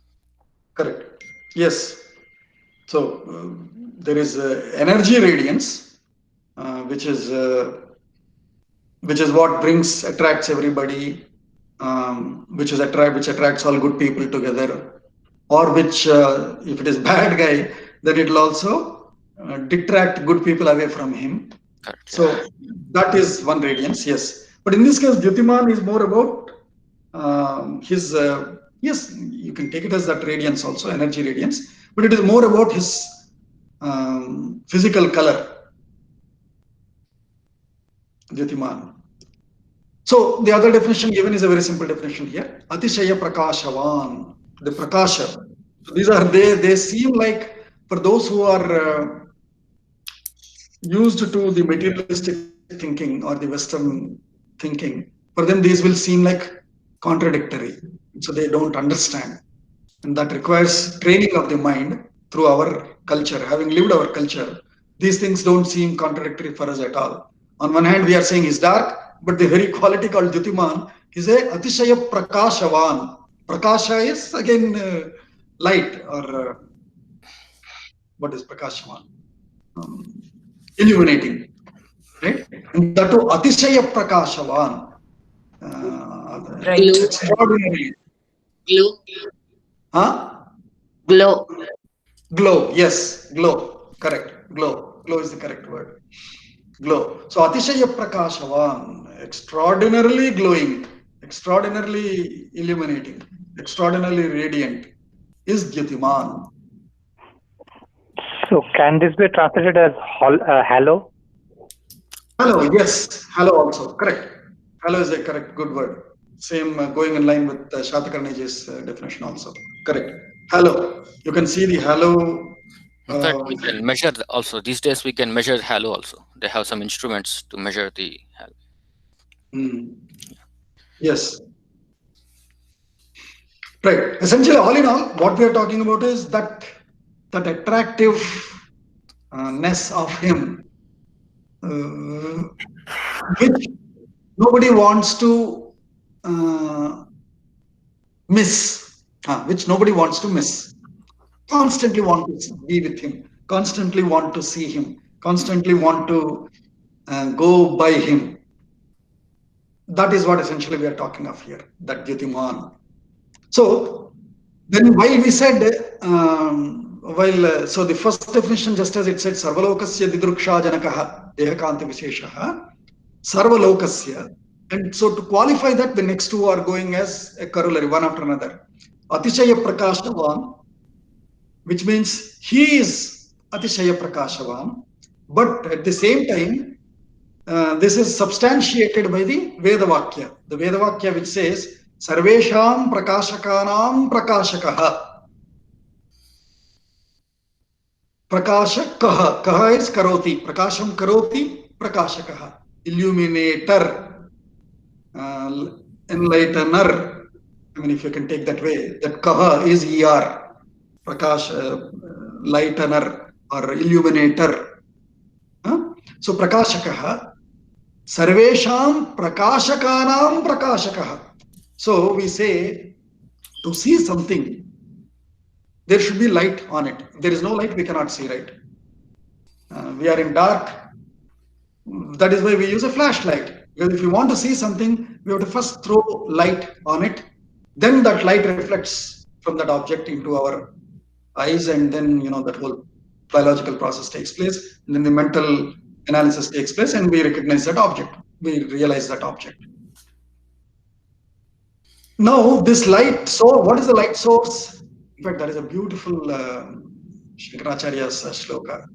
Speaker 1: Correct. Yes. So there is energy radiance, which is what attracts everybody, which attracts all good people together, or which if it is bad guy, then it will also detract good people away from him.
Speaker 6: Correct.
Speaker 1: So that is one radiance, yes. But in this case, Jyotiman is more about his Yes, you can take it as that radiance also, energy radiance, but it is more about his physical color. Jyotiman. So the other definition given is a very simple definition here. Atishaya Prakashavan. The Prakasha. So these are they seem like, for those who are used to the materialistic thinking or the Western thinking, for them these will seem like contradictory. So they don't understand. And that requires training of the mind through our culture. Having lived our culture, these things don't seem contradictory for us at all. On one hand, we are saying he's dark, but the very quality called Jyotiman is a Atishaya Prakashavan. Prakasha is again light, or what is Prakashavan? Illuminating, right? And that too Atishaya Prakashavan.
Speaker 5: Glow.
Speaker 1: Extraordinary.
Speaker 5: Glow.
Speaker 1: Huh?
Speaker 5: Glow.
Speaker 1: Glow, yes, glow, correct. Glow is the correct word. Glow. So Atishaya Prakashavan, extraordinarily glowing, extraordinarily illuminating, extraordinarily radiant, is Jyotiman.
Speaker 2: So can this be translated as halo?
Speaker 1: Hello, yes, hello also, correct. Hello is a correct, good word. Same going in line with Shatakarniji's definition also, correct. Hello, you can see the halo.
Speaker 6: In fact, we can measure also. These days, we can measure halo also. They have some instruments to measure the halo.
Speaker 1: Yes. Right. Essentially, all in all, what we are talking about is that attractiveness of him, which nobody wants to miss. Which nobody wants to miss. Constantly want to be with him. Constantly want to see him. Constantly want to go by him. That is what essentially we are talking of here. That Jyotiman. So then, while we said, so the first definition, just as it said, Sarvalokasya Didruksha Janakaha Dehakanti Visheshaha, Sarvalokasya. And so to qualify that, the next two are going as a corollary, one after another. Atishaya Prakashavan, which means he is Atishaya Prakashavan, but at the same time, this is substantiated by the Vedavakya. The Vedavakya which says, Sarvesham Prakashakanam Prakashakaha. Prakashakaha. Kaha is Karoti. Prakasham Karoti Prakashakaha. Illuminator. Enlightener. I mean, if you can take that way. That Kaha is ER. Prakash, lightener or illuminator. So Prakashakaha. Sarvesham Prakashakanam Prakashakaha. So we say, to see something, there should be light on it. If there is no light, we cannot see, right? We are in dark. That is why we use a flashlight. Because if we want to see something, we have to first throw light on it. Then that light reflects from that object into our eyes, and then that whole biological process takes place. And then the mental analysis takes place, and we recognize that object. We realize that object. Now, this light source, what is the light source? In fact, that is a beautiful Shankaracharya's shloka.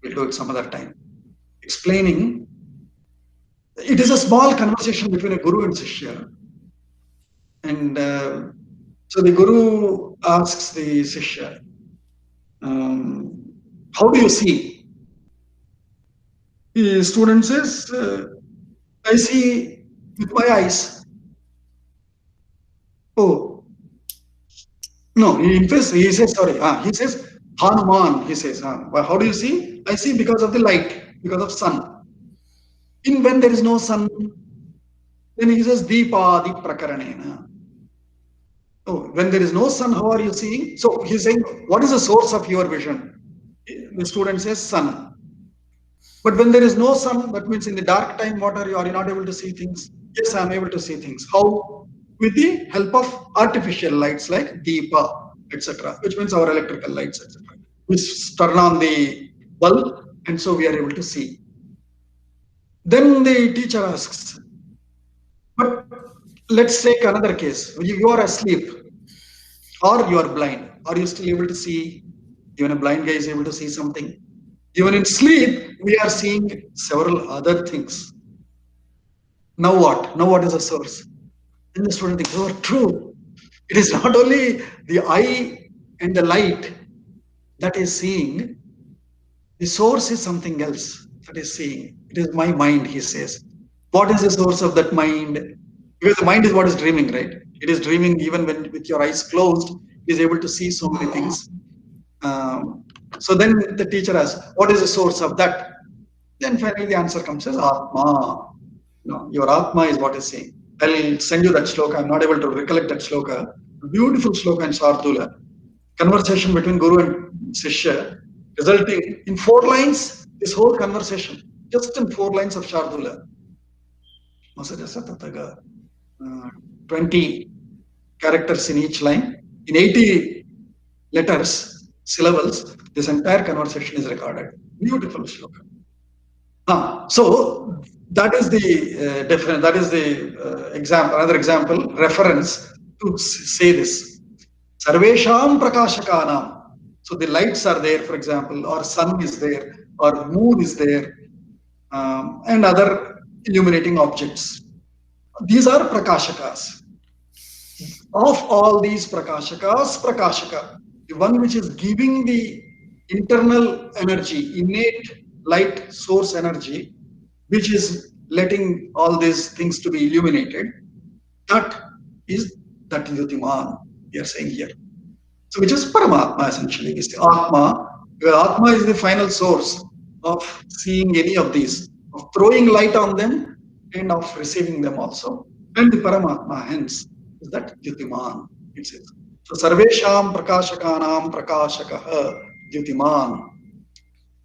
Speaker 1: We'll do it some other time. Explaining, it is a small conversation between a guru and Sishya. And so the guru asks the Sishya, how do you see? The student says, I see with my eyes. Oh, no, he says, sorry, he says, Hanuman, he says, well, how do you see? I see because of the light, because of sun. When there is no sun, then he says, Deepa Deep Prakaranena. Oh, when there is no sun, how are you seeing? So he's saying, what is the source of your vision? The student says, sun. But when there is no sun, that means in the dark time, are you not able to see things? Yes, I am able to see things. How? With the help of artificial lights like Deepa, etc., which means our electrical lights, etc. We turn on the bulb, and so we are able to see. Then the teacher asks, but let's take another case. You are asleep. or you are blind. Are you still able to see? Even a blind guy is able to see something. Even in sleep, we are seeing several other things. Now what? Now what is the source? Then the student thinks, oh, true. It is not only the eye and the light that is seeing, the source is something else that is seeing. It is my mind, he says. What is the source of that mind? Because the mind is what is dreaming, right? It is dreaming even when with your eyes closed, it is able to see so many things. So then the teacher asks, what is the source of that? Then finally the answer comes as Atma. No, your Atma is what is saying. I'll send you that shloka. I'm not able to recollect that shloka. Beautiful shloka in Shardula. Conversation between Guru and Sishya, resulting in 4 lines, this whole conversation, just in 4 lines of Shardula. 20 characters in each line. In 80 letters, syllables, this entire conversation is recorded. Beautiful shloka. So that is the difference. That is the example. Another example, reference to say this. Sarvesham prakashakanam. So the lights are there, for example, or sun is there, or moon is there, and other illuminating objects. These are prakashakas. Of all these prakashakas, prakashaka, the one which is giving the internal energy, innate light source energy, which is letting all these things to be illuminated, that is that Yutiman we are saying here. So which is Paramatma essentially, is the Atma, because Atma is the final source of seeing any of these, of throwing light on them and of receiving them also. And the Paramatma hence is that Yutiman, it says. So Sarvesham Prakashakanam Prakashakaha Yutiman.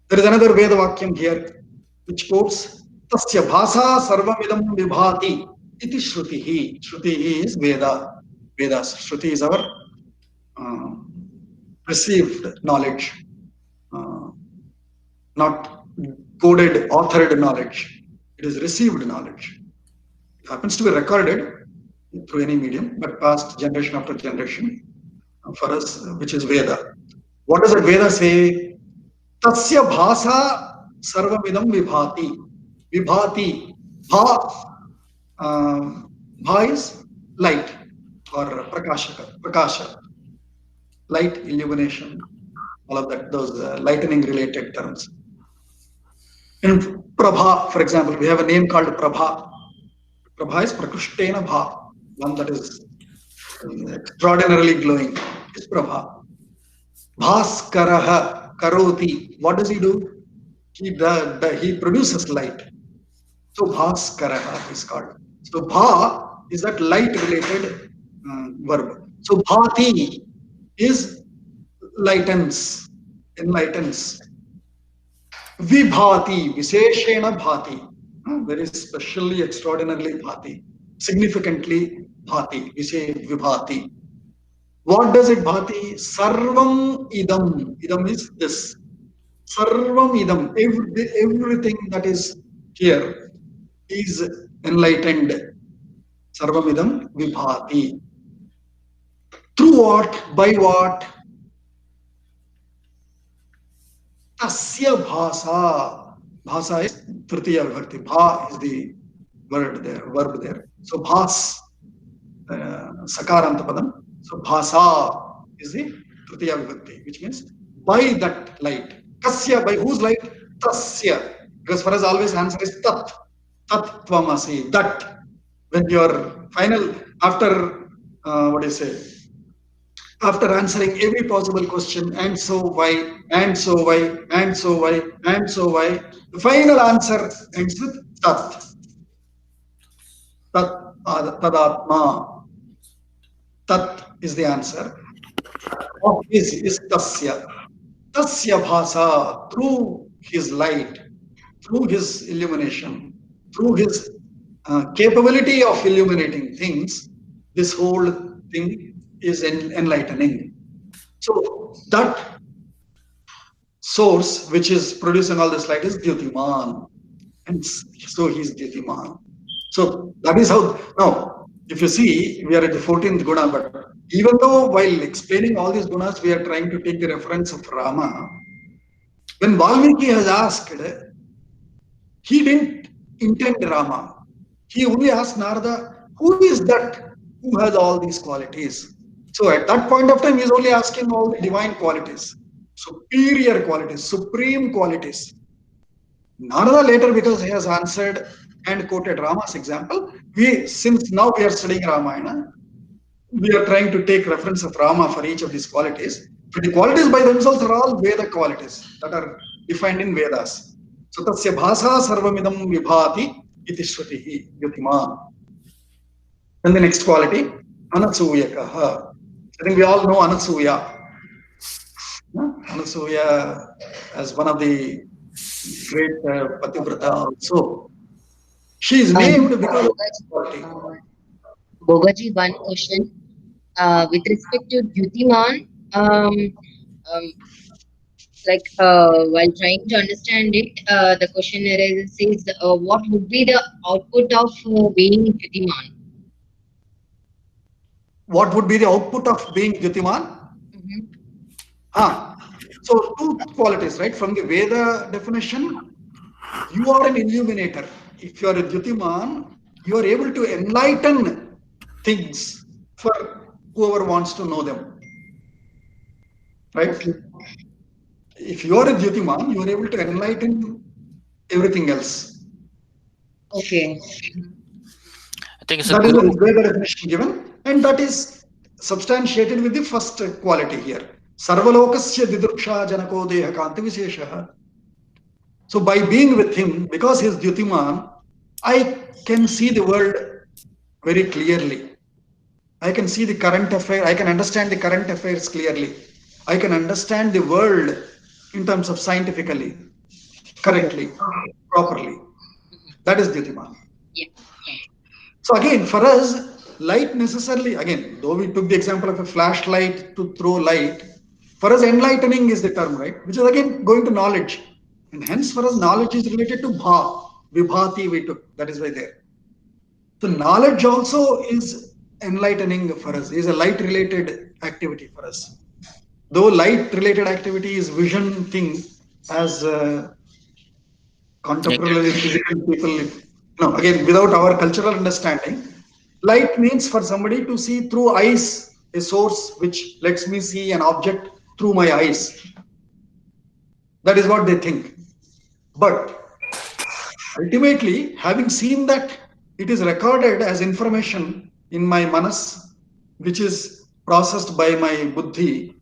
Speaker 1: There is another Veda Vakyam here which quotes Tasya Bhasa Sarvamidam Vibhati Iti Shrutihi. Shrutihi is Veda. Vedas. Shruti is our received knowledge, not coded, authored knowledge. It is received knowledge. It happens to be recorded through any medium, but passed generation after generation for us, which is Veda. What does that Veda say? Tasya bhasa sarvamidam vibhati. Vibhati. Bha is light or prakashaka. Prakasha. Light, illumination, all of that, those lightning related terms. In Prabha, for example, we have a name called Prabha. Prabha is Prakrishtena Bha, one that is extraordinarily glowing, is Prabha. Bhaskaraha Karoti, what does he do? He produces light. So Bhaskaraha is called. So Bha is that light related verb. So Bhati is lightens, enlightens. Vibhati, Visheshena Bhati, very specially, extraordinarily Bhati, significantly Bhati, we say Vibhati. What does it Bhati? Sarvam idam. Idam is this. Sarvam idam. Everything that is here is enlightened. Sarvam idam Vibhati. Through what? By what? Tasya bhasa. Bhasa is Tritiya Vibhakti. Bha is the word there, verb there. So bhas, sakaranta padam. So bhasa is the Tritiya Vibhakti, which means by that light. Kasya, by whose light? Tasya. Because for us always answer is tat. Tat tvamasi. That. When you are final, after, what do you say? After answering every possible question, and so why, and so why, and so why, and so why, the final answer ends with tat. Tat, tadatma. Tat is the answer. What is tasya? Tasya bhasa, through his light, through his illumination, through his capability of illuminating things, this whole thing is enlightening. So that source which is producing all this light is Dyutiman, and so he is Dyutiman. So that is how. Now if you see, we are at the 14th guna, but even though while explaining all these gunas, we are trying to take the reference of Rama, when Valmiki has asked, he didn't intend Rama. He only asked Narada, who is that who has all these qualities? So at that point of time, he is only asking all the divine qualities, superior qualities, supreme qualities. Narada later, because he has answered and quoted Rama's example, since now we are studying Ramayana, we are trying to take reference of Rama for each of these qualities. But the qualities by themselves are all Veda qualities that are defined in Vedas. So tasya bhasa sarvamidam vibhati iti shruti yutima. Then the next quality, anasuyakaha. I think we all know Anasuya. Anasuya as one of the great Pativrata also. She is named because of this quality.
Speaker 5: Bogaji, one question. With respect to Dyutiman, while trying to understand it, the question says, what would be the output of being Dyutiman?
Speaker 1: What would be the output of being Dyutiman? So two qualities, right? From the Veda definition, you are an illuminator. If you are a Dyutiman, you are able to enlighten things for whoever wants to know them. Right? If you are a Dyutiman, you are able to enlighten everything else.
Speaker 5: Okay.
Speaker 6: I think it's
Speaker 1: that is the Veda definition given, and that is substantiated with the first quality here. Sarvalokasya diduksha janako deha kanti visheshaha. So by being with him, because he is Dyutiman, I can see the world very clearly. I can see the current affair. I can understand the current affairs clearly. I can understand the world in terms of scientifically, correctly, properly. That is Dyutiman.
Speaker 5: Yeah.
Speaker 1: So again, for us, light necessarily, again, though we took the example of a flashlight to throw light, for us enlightening is the term, right? Which is again going to knowledge. And hence for us knowledge is related to bha, vibhati we took, that is why there. So knowledge also is enlightening for us, is a light related activity for us. Though light related activity is vision thing as contemporary physical people, again, without our cultural understanding, light means for somebody to see through eyes, a source which lets me see an object through my eyes. That is what they think. But ultimately, having seen that, it is recorded as information in my manas, which is processed by my buddhi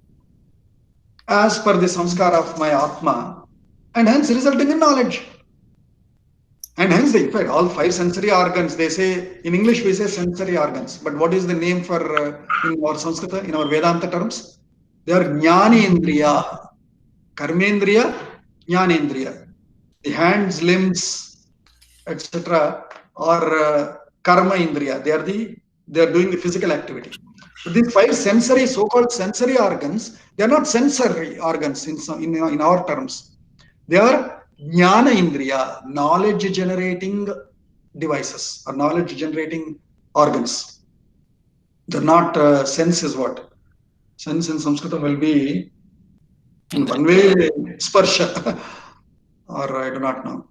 Speaker 1: as per the samskara of my atma, and hence resulting in knowledge. And hence, in fact, all five sensory organs, they say, in English we say sensory organs, but what is the name for in our Sanskrita, in our Vedanta terms? They are Jnanendriya, Karmendriya, Jnanendriya. The hands, limbs, etc. are Karma Indriya. They are doing the physical activity. So these five sensory, so-called sensory organs, they are not sensory organs in our terms. They are Jnana Indriya, knowledge generating devices or knowledge generating organs. They're not sense is what? Sense in Sanskrit will be in one way sparsha or I do not know.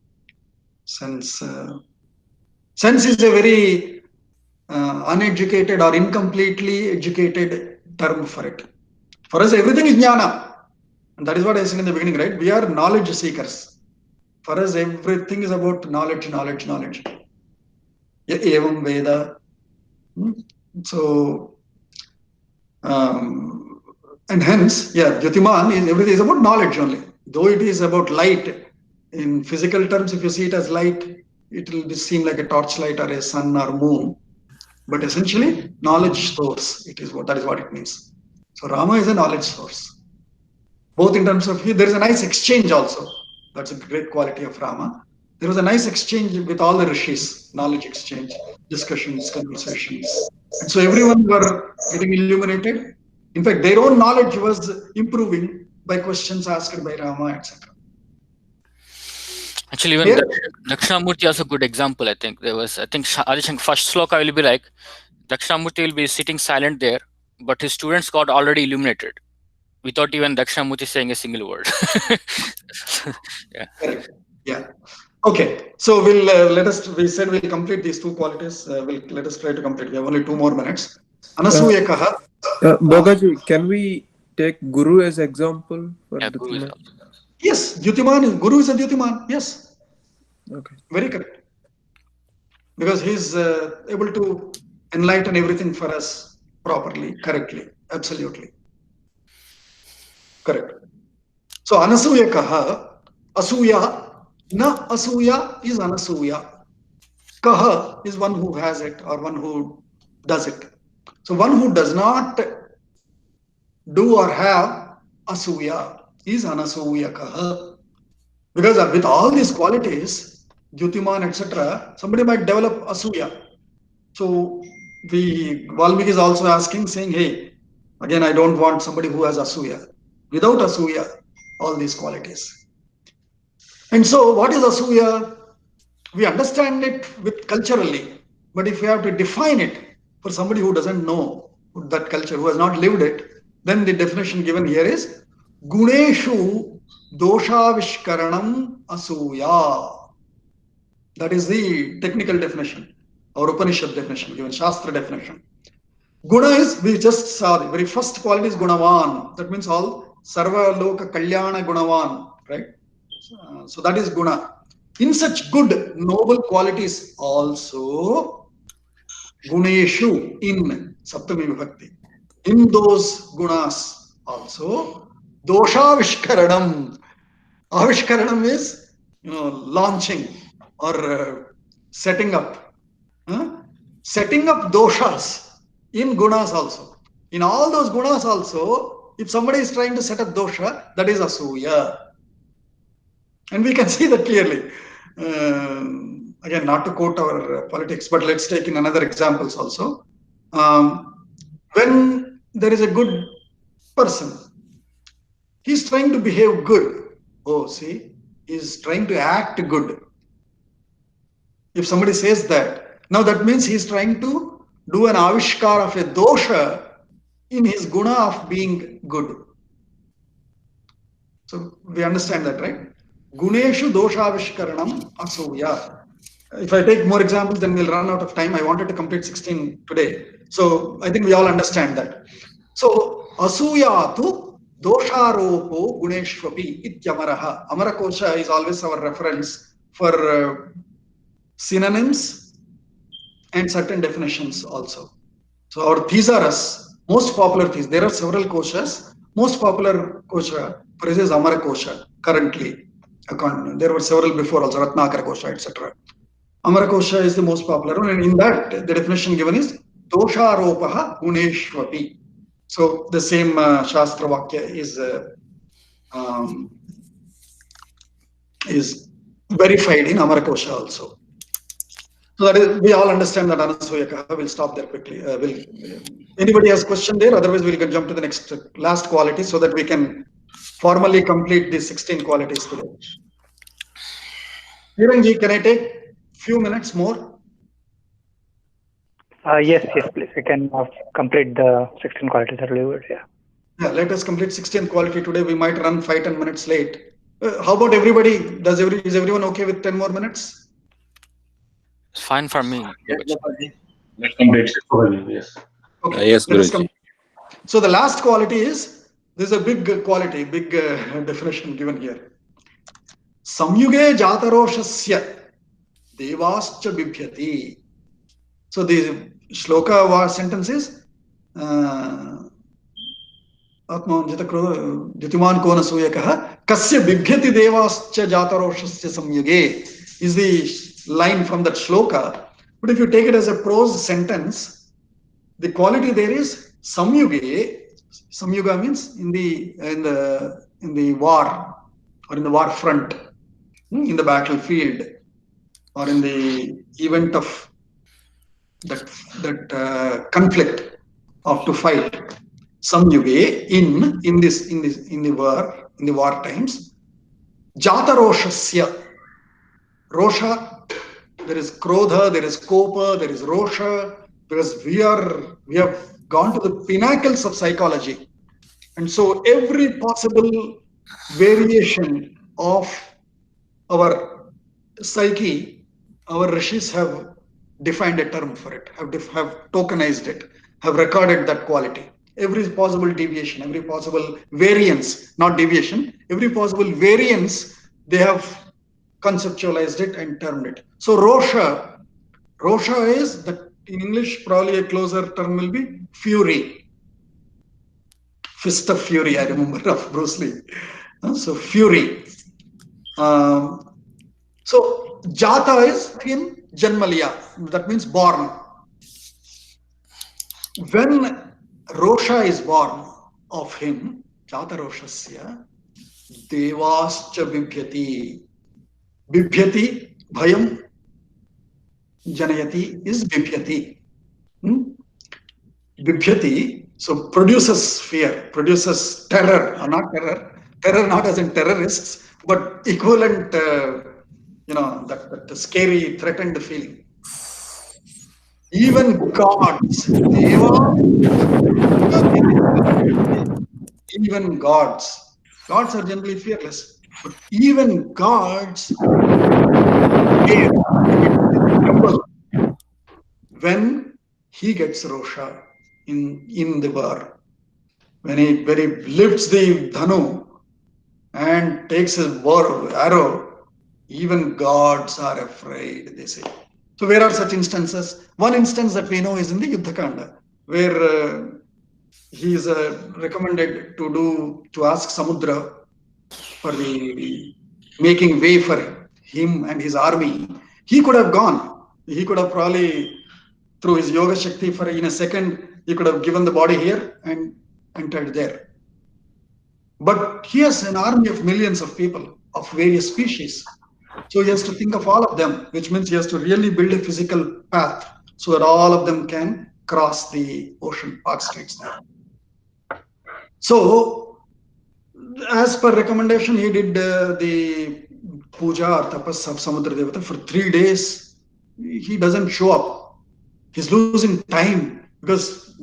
Speaker 1: Sense is a very uneducated or incompletely educated term for it. For us, everything is jnana. And that is what I said in the beginning, right? We are knowledge seekers. For us, everything is about knowledge. Evam Veda. So, and hence, Dyutiman, everything is about knowledge only. Though it is about light, in physical terms, if you see it as light, it will seem like a torchlight or a sun or moon. But essentially, knowledge source, that is what it means. So Rama is a knowledge source. Both in terms of, there is a nice exchange also. That's a great quality of Rama. There was a nice exchange with all the rishis, knowledge exchange, discussions, conversations. And so everyone were getting illuminated. In fact, their own knowledge was improving by questions asked by Rama, etc.
Speaker 6: Actually, even Dakshinamurti is a good example. I think Adishank first sloka will be like Dakshinamurti will be sitting silent there, but his students got already illuminated without even Dakshinamurti saying a single word. Yeah.
Speaker 1: Correct. Yeah. Okay. So we'll we said we'll complete these two qualities. Let us try to complete. We have only 2 more minutes. Anasuyakaha.
Speaker 9: Bhogaji, can we take Guru as example for
Speaker 6: Yeah, Guru is
Speaker 9: Dhyutiman?
Speaker 1: Yes, Dhyutiman, Guru is a Dhyutiman. Yes.
Speaker 9: Okay.
Speaker 1: Very correct. Because he's able to enlighten everything for us properly, correctly, absolutely. Correct. So Anasuyakaha, Asuya, na Asuya is Anasuya. Kaha is one who has it or one who does it. So one who does not do or have Asuya is Anasuyakaha. Because with all these qualities, Dhyutiman, etc., somebody might develop Asuya. So Valmiki is also asking, saying, hey, again, I don't want somebody who has Asuya. Without Asuya, all these qualities. And so what is Asuya? We understand it with culturally, but if we have to define it for somebody who doesn't know that culture, who has not lived it, then the definition given here is Guneshu Doshavishkaranam Asuya. That is the technical definition or Upanishad definition, given Shastra definition. Guna is, we just saw the very first quality is Gunavan. That means all Sarva Loka Kalyana Gunavan, right? So that is Guna. In such good, noble qualities also, Guneshu, in Saptami Vibhakti, in those gunas also, Dosha Vishkaranam. Avishkaranam is, launching or setting up. Setting up doshas in gunas also. In all those gunas also, if somebody is trying to set up dosha, that is Asuya. And we can see that clearly. Again, not to quote our politics, but let's take in another examples also. When there is a good person, he's trying to behave good. Oh, see, he's trying to act good. If somebody says that, now that means he's trying to do an avishkar of a dosha in his guna of being good. So we understand that, right? Guneshu doshavishkaranam asuya. If I take more examples, then we'll run out of time. I wanted to complete 16 today. So I think we all understand that. So asuyatu dosharopo guneshwapi ityamaraha. Amara Kosha is always our reference for synonyms and certain definitions also. So our thesaurus, most popular thesaurus, there are several koshas. Most popular kosha is Amara Kosha currently. There were several before also, Ratnakara Kosha, etc. Amara Kosha is the most popular one, and in that the definition given is Dosharopaha Guneshwapi. So the same Shastra Vakya is verified in Amara Kosha also. So that is, we all understand that Anasuyakaha. We'll stop there quickly. Anybody has question there? Otherwise, we'll jump to the next last quality so that we can formally complete the 16 qualities today. Hiranji, can I take few minutes more?
Speaker 2: Yes, please. We can complete the 16 qualities earlier.
Speaker 1: Yeah, let us complete 16 quality today. We might run 5-10 minutes late. How about everybody? Is everyone okay with 10 more minutes?
Speaker 6: It's fine for me.
Speaker 4: Let's complete. Yes.
Speaker 1: Okay.
Speaker 8: Yes, Guruji.
Speaker 1: So the last quality is, this is a big quality, big definition given here. Samyuge jataroshasya devascha bibhyati. So the shloka sentence is Dhyutiman ko Anasuyakaha kasya bibhyati devascha jataroshasya samyuge is the line from that shloka. But if you take it as a prose sentence, the quality there is samyuge. Samyuga means in the war or in the war front, in the battlefield, or in the event of that conflict of to fight. Samyuge in the war times. Jataroshasya. Rosha, there is Krodha, there is Kopa, there is Rosha, because we have gone to the pinnacles of psychology. And so every possible variation of our psyche, our rishis have defined a term for it, have tokenized it, have recorded that quality. Every possible deviation, every possible variance, not deviation, every possible variance, they have conceptualized it and termed it. So Rosha is, that in English, probably a closer term will be fury. Fist of Fury, I remember, of Bruce Lee. So fury. So Jata is again Janmaliya, that means born. When Rosha is born of him, Jata Roshasya, Devascha Bibhyati. Bibhyati, Bhayam, Janayati is Bibhyati. Bibhyati, so produces fear, produces terror, or not terror, terror not as in terrorists, but equivalent, that scary, threatened feeling. Even gods, Deva, even gods are generally fearless, but even gods tremble when he gets Rosha in the war. When he lifts the dhanu and takes his arrow, even gods are afraid, they say. So where are such instances? One instance that we know is in the Yuddhakanda, where he is recommended to ask Samudra for the making way for him and his army. He could have gone. He could have probably, through his yoga shakti, for in a second, he could have given the body here and entered there. But he has an army of millions of people of various species. So he has to think of all of them, which means he has to really build a physical path so that all of them can cross the ocean, Park Straits there. So, as per recommendation, he did the puja or tapas of Samudra Devata for 3 days. He doesn't show up. He's losing time because,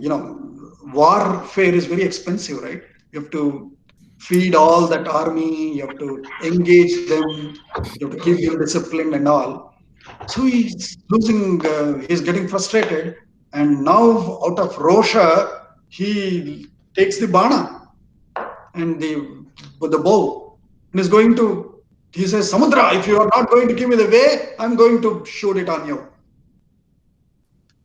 Speaker 1: warfare is very expensive, right? You have to feed all that army, you have to engage them, you have to keep them disciplined and all. So he's losing, he's getting frustrated. And now out of Rosha, he takes the bana and the bow and is going to, he says, Samudra, if you are not going to give me the way, I'm going to shoot it on you.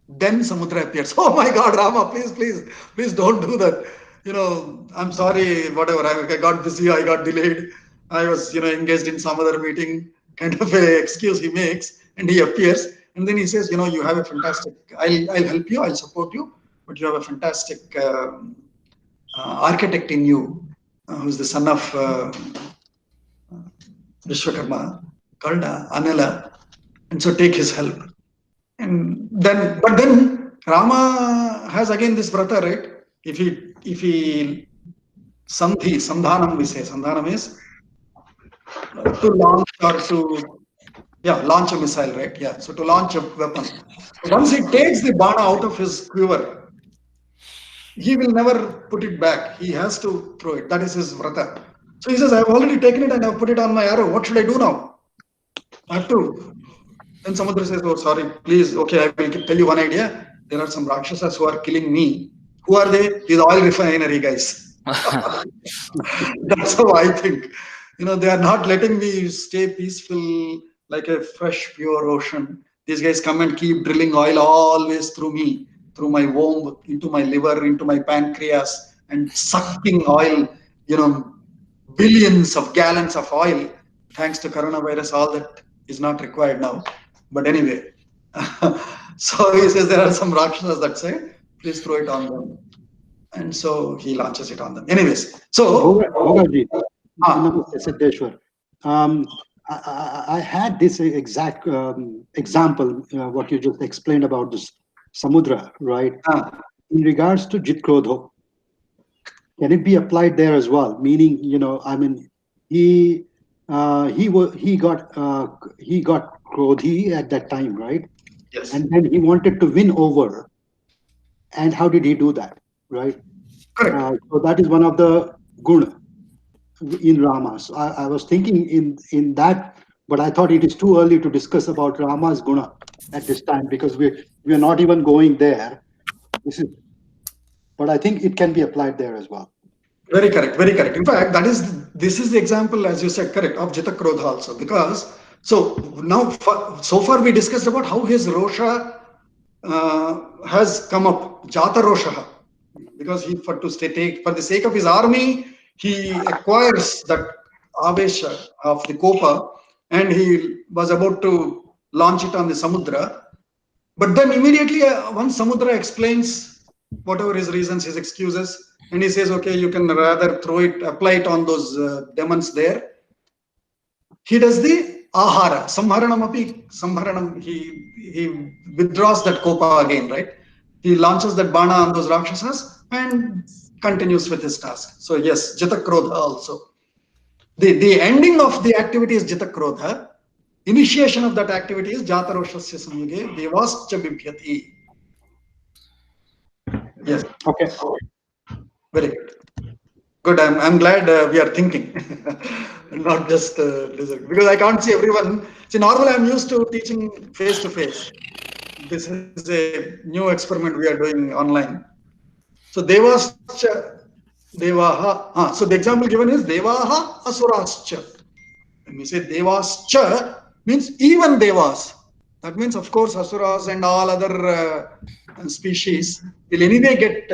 Speaker 1: Then Samudra appears. Oh my God, Rama, please don't do that. I'm sorry, whatever, I got busy, I got delayed. I was, engaged in some other meeting, kind of a excuse he makes, and he appears. And then he says, you have a fantastic, I'll help you, I'll support you, but you have a fantastic architect in you, who's the son of Vishwakarma, called Anila. And so take his help. And then, but then Rama has again this vrata, right? If he sandhanam, we say, sandhanam is to launch or to, launch a missile, right? Yeah, so to launch a weapon. So once he takes the bana out of his quiver, he will never put it back. He has to throw it. That is his vrata. So he says, I've already taken it and I've put it on my arrow. What should I do now? I have to. Then Samudra says, oh, sorry, please. Okay, I will tell you one idea. There are some Rakshasas who are killing me. Who are they? These oil refinery guys. That's how I think. They are not letting me stay peaceful like a fresh, pure ocean. These guys come and keep drilling oil always through me, through my womb, into my liver, into my pancreas, and sucking oil, billions of gallons of oil. Thanks to coronavirus, all that is not required now. But anyway, so he says there are some Rakshasas that say, please throw it on them. And so he launches it on them. Anyways, so...
Speaker 10: I had this exact example, what you just explained about this Samudra, right? In regards to Jit Krodho, can it be applied there as well? Meaning, he got Krodhi at that time, right?
Speaker 1: Yes.
Speaker 10: And then he wanted to win over, and how did he do that, right?
Speaker 1: Correct.
Speaker 10: So that is one of the guna in Rama. So I was thinking in that, but I thought it is too early to discuss about Rama's guna at this time, because we are not even going there. But I think it can be applied there as well.
Speaker 1: Very correct, very correct. In fact, this is the example, as you said, correct, of Jita Krodha also, because so now so far we discussed about how his Rosha has come up, Jata Rosha, because for the sake of his army, he acquires that Avesha of the Kopa, and he was about to launch it on the Samudra. But then immediately once Samudra explains whatever his reasons, his excuses, and he says, okay, you can rather apply it on those demons there. He does the ahara, samharanam, he withdraws that kopa again, right? He launches that bana on those rakshasas and continues with his task. So yes, Jita Krodha also. The ending of the activity is Jita Krodha. Initiation of that activity is Jata Roshasya Samyuge Devascha Bibhyati. Yes.
Speaker 10: Okay.
Speaker 1: Very good. Good. I'm glad we are thinking, not just listening, because I can't see everyone. See, normally I'm used to teaching face to face. This is a new experiment we are doing online. So Devascha Devaha. So the example given is Devaha Asurascha. When we say Devascha, means even Devas. That means, of course, Asuras and all other species will anyway get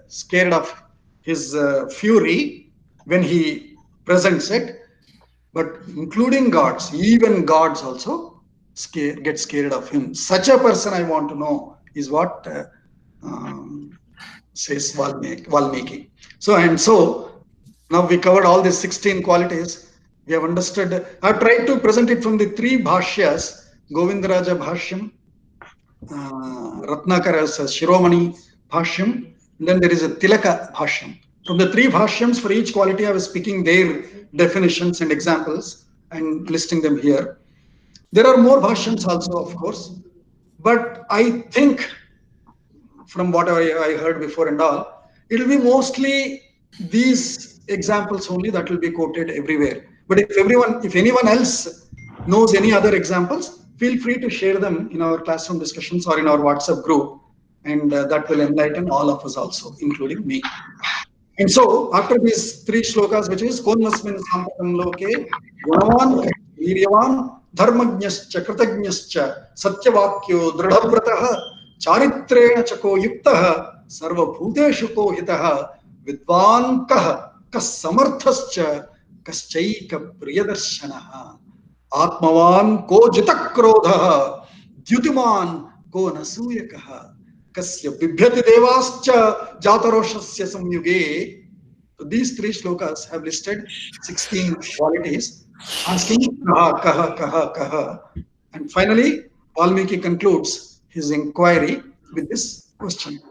Speaker 1: scared of his fury when he presents it. But including gods, even gods also get scared of him. Such a person I want to know is what says Valmiki. So now we covered all these 16 qualities. We have understood. I've tried to present it from the three bhashyas, Govindaraja Bhashyam, Ratnakara's Shiromani Bhashyam, and then there is a Tilaka Bhashyam. From the three bhashyams, for each quality, I was picking their definitions and examples and listing them here. There are more bhashyams also, of course, but I think from what I heard before and all, it will be mostly these examples only that will be quoted everywhere. But if anyone else knows any other examples, feel free to share them in our classroom discussions or in our WhatsApp group, and that will enlighten all of us also, including me. And so, after these three shlokas, which is Konmasmin Sampatam Loke, Gunavan, Viryavan, Dharmajnascha, Kritajnascha, Satyavakyo, Dridhabrataha, Charitrena Chako Yuktaha, Sarva Bhuteshu Kohitaha, Vidvan Kaha, Kas Samarthascha, Kaschaika Priyadarshanaha, Atmavan Ko Jitakrodhaha, Dyutiman Ko Nasuyakaha. Kasya Bibhyati Devascha Jataroshasya Samyuge. So these three shlokas have listed 16 qualities, asking kaha, kaha, kaha, kaha. And finally, Valmiki concludes his inquiry with this question.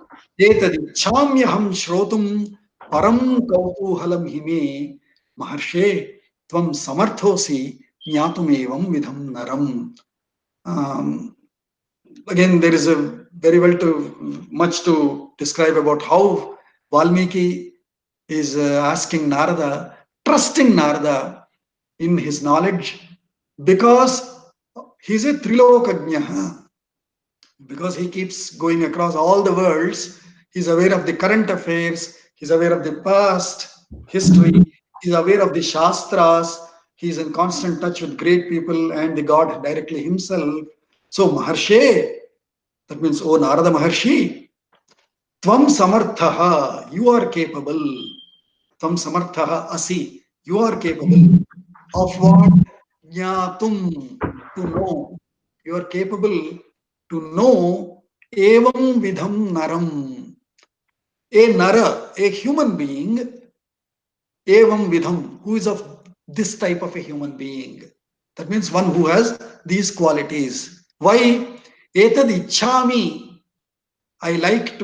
Speaker 1: Etadichhamyaham shrotum param kautuhalam hime maharshe tvam samarthosi nyatumevam vidham naram. Again, there is very much to describe about how Valmiki is asking Narada, trusting Narada in his knowledge, because he's a Trilokajna. Because he keeps going across all the worlds, he's aware of the current affairs, he's aware of the past history, he's aware of the Shastras, he's in constant touch with great people and the God directly himself. So Maharshe, that means, oh Narada Maharshi, Tvam Samarthaha, you are capable. Tvam Samarthaha Asi, you are capable of what? Jnatum, to know. You are capable to know Evam Vidham Naram. A Nara, a human being, Evam Vidham, who is of this type of a human being. That means one who has these qualities. Why? Etad ichhami. I like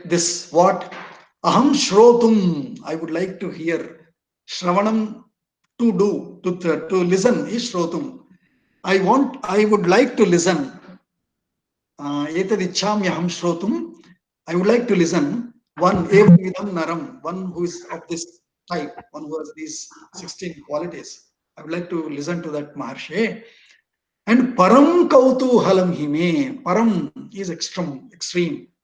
Speaker 1: this. What? Aham shrotum. I would like to hear. Shravanam, to do, to listen is shrotum. I would like to listen. Etad ichhami aham shrotum. I would like to listen one evam vidam naram, one who is of this type, one who has these 16 qualities. I would like to listen to that Maharshi. And param kautuhalam hime. Param is extreme.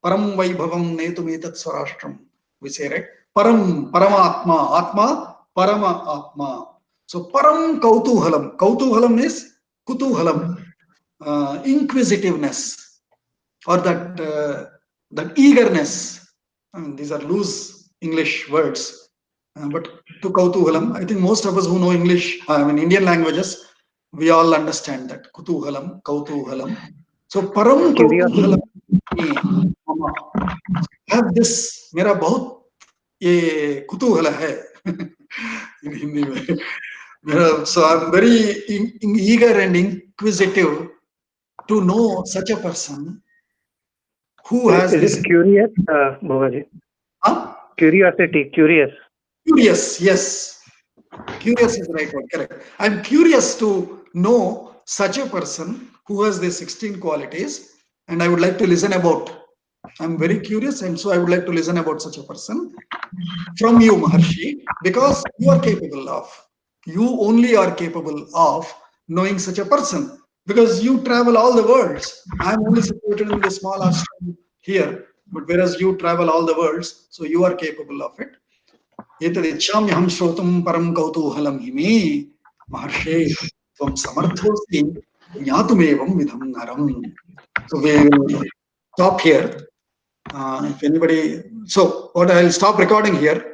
Speaker 1: Param vaibhavam netumetat swarashtam. We say, right? Param, paramatma, atma, parama atma. So param kautuhalam. Kautuhalam is kutuhalam, inquisitiveness, or that eagerness. I mean, these are loose English words, but to kautuhalam, I think most of us who know English, Indian languages, we all understand that. Kutuhalam, kautuhalam. So param kautuhalam. Have this, मेरा बहुत ये कुतूहल है in Hindi में. So I'm very eager and inquisitive to know such a person who has this.
Speaker 2: Curious, Bhuvaji?
Speaker 1: Huh?
Speaker 2: Curiosity, curious.
Speaker 1: Curious, yes. Curious is the right word, correct. I'm curious to know such a person who has these 16 qualities, and I would like to listen about. I'm very curious, and so I would like to listen about such a person from you, Maharshi, because you are capable of. You only are capable of knowing such a person, because you travel all the worlds. I'm only situated in the small ashram here, but whereas you travel all the worlds, so you are capable of it. Etadichamyaham shrotum param kautuhalam hime Maharshe tvam samarthosti jnatumevam vidham naram. So we will stop here. If anybody, so what I'll stop recording here.